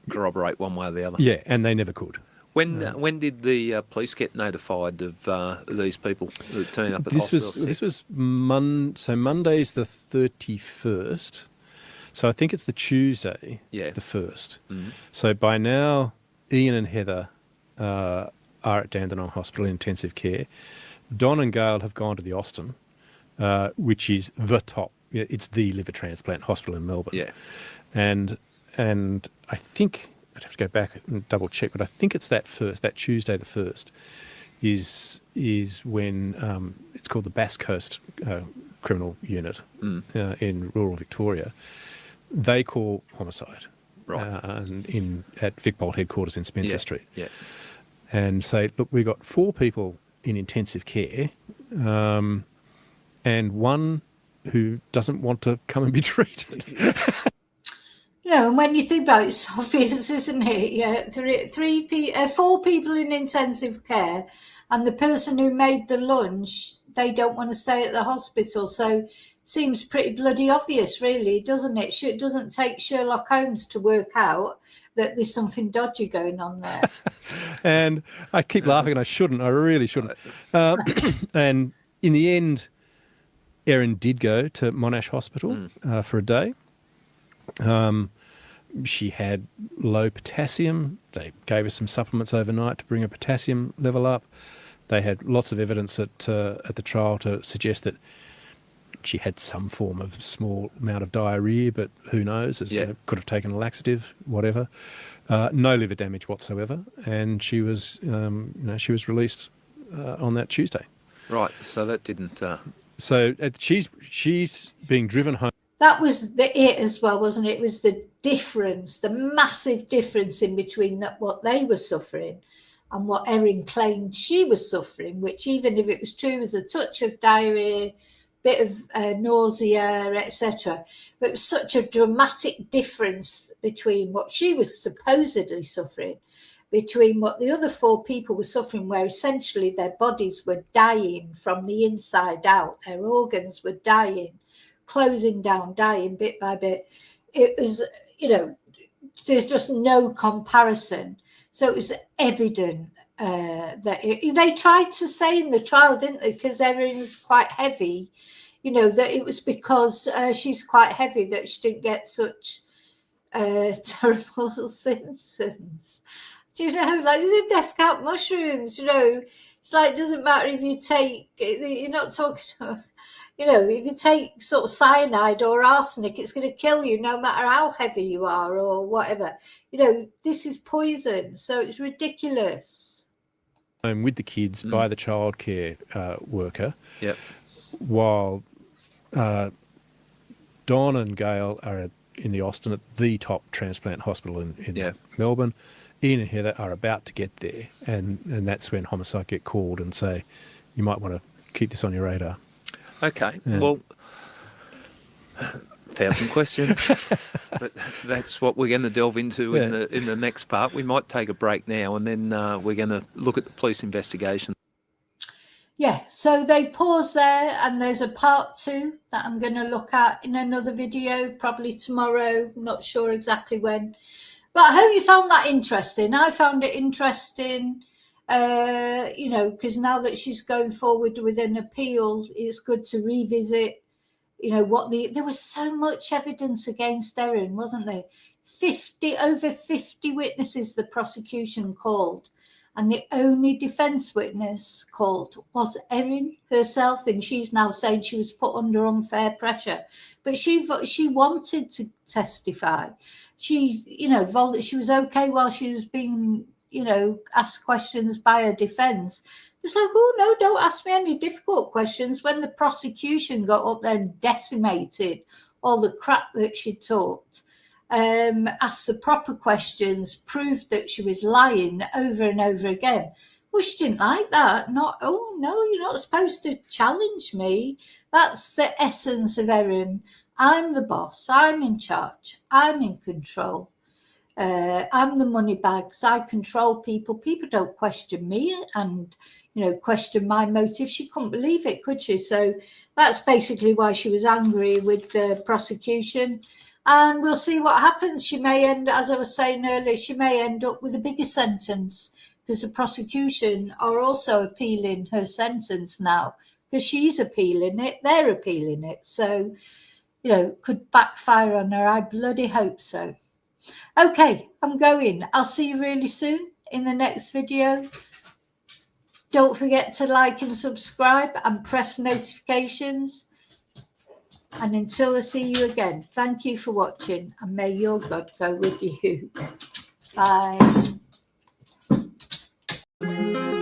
corroborate one way or the other. Yeah, and they never could. When did the police get notified of these people who turned up at the hospital? This was Monday's the 31st. So I think it's the Tuesday, the 1st. So by now, Ian and Heather are at Dandenong Hospital in intensive care. Don and Gail have gone to the Austin, which is the top. It's the liver transplant hospital in Melbourne. Yeah. And I think, I'd have to go back and double check, but I think it's that Tuesday the 1st is when it's called the Bass Coast Criminal Unit in rural Victoria. They call homicide, right? At Vic Bolt headquarters in Spencer Street, yeah, and say, look, we've got 4 people in intensive care, and one who doesn't want to come and be treated. And when you think about it, it's obvious, isn't it? Yeah, 4 people in intensive care, and the person who made the lunch, they don't want to stay at the hospital. So seems pretty bloody obvious, really, doesn't it? It doesn't take Sherlock Holmes to work out that there's something dodgy going on there. And I keep laughing, and I shouldn't. I really shouldn't. And in the end, Erin did go to Monash Hospital for a day. She had low potassium. They gave her some supplements overnight to bring her potassium level up. They had lots of evidence at the trial to suggest that she had some form of small amount of diarrhoea, but who knows? Could have taken a laxative, whatever. No liver damage whatsoever, and she was released on that Tuesday. Right. So that didn't. So she's being driven home. That was it as well, wasn't it? It was the difference, the massive difference in between what they were suffering and what Erin claimed she was suffering, which, even if it was true, was a touch of diarrhoea, bit of nausea, etc. But it was such a dramatic difference between what she was supposedly suffering, between what the other 4 people were suffering, where essentially their bodies were dying from the inside out. Their organs were dying, closing down, dying bit by bit. It was, there's just no comparison. So it was evident that they tried to say in the trial, didn't they, because Erin's quite heavy, that it was because she's quite heavy that she didn't get such terrible symptoms. Do you know, like the death cap mushrooms, you know, it's like, it doesn't matter if you take, you're not talking, you know, if you take sort of cyanide or arsenic, it's going to kill you no matter how heavy you are or whatever. You know, this is poison, so it's ridiculous. And with the kids by the childcare worker, Yep. while Don and Gail are in the Austin at the top transplant hospital in Melbourne. Ian and Heather are about to get there, and that's when Homicide get called and say, you might want to keep this on your radar. Okay, Yeah. well, 1,000 questions, but that's what we're going to delve into in the next part. We might take a break now, and then we're going to look at the police investigation. Yeah, so they pause there, and there's a part 2 that I'm going to look at in another video, probably tomorrow, not sure exactly when. But I hope you found that interesting. I found it interesting, you know, because now that she's going forward with an appeal, it's good to revisit, you know, there was so much evidence against Erin, wasn't there? Over 50 witnesses the prosecution called, and the only defence witness called was Erin herself, and she's now saying she was put under unfair pressure. But she wanted to testify. She, you know, she was okay while she was being, you know, asked questions by her defence. It's like, oh, no, don't ask me any difficult questions. When the prosecution got up there and decimated all the crap that she talked, asked the proper questions, proved that she was lying over and over again. Well, she didn't like that. Not, oh, no, you're not supposed to challenge me. That's the essence of Erin. I'm the boss. I'm in charge. I'm in control. I'm the money bags. I control people. People don't question me and, you know, question my motive. She couldn't believe it, could she? So that's basically why she was angry with the prosecution. And we'll see what happens. She may end, as I was saying earlier, she may end up with a bigger sentence because the prosecution are also appealing her sentence now because she's appealing it. They're appealing it. So, you know, could backfire on her. I bloody hope so. Okay, I'm going. I'll see you really soon in the next video. Don't forget to like and subscribe and press notifications. And until I see you again, thank you for watching, and may your God go with you. Bye.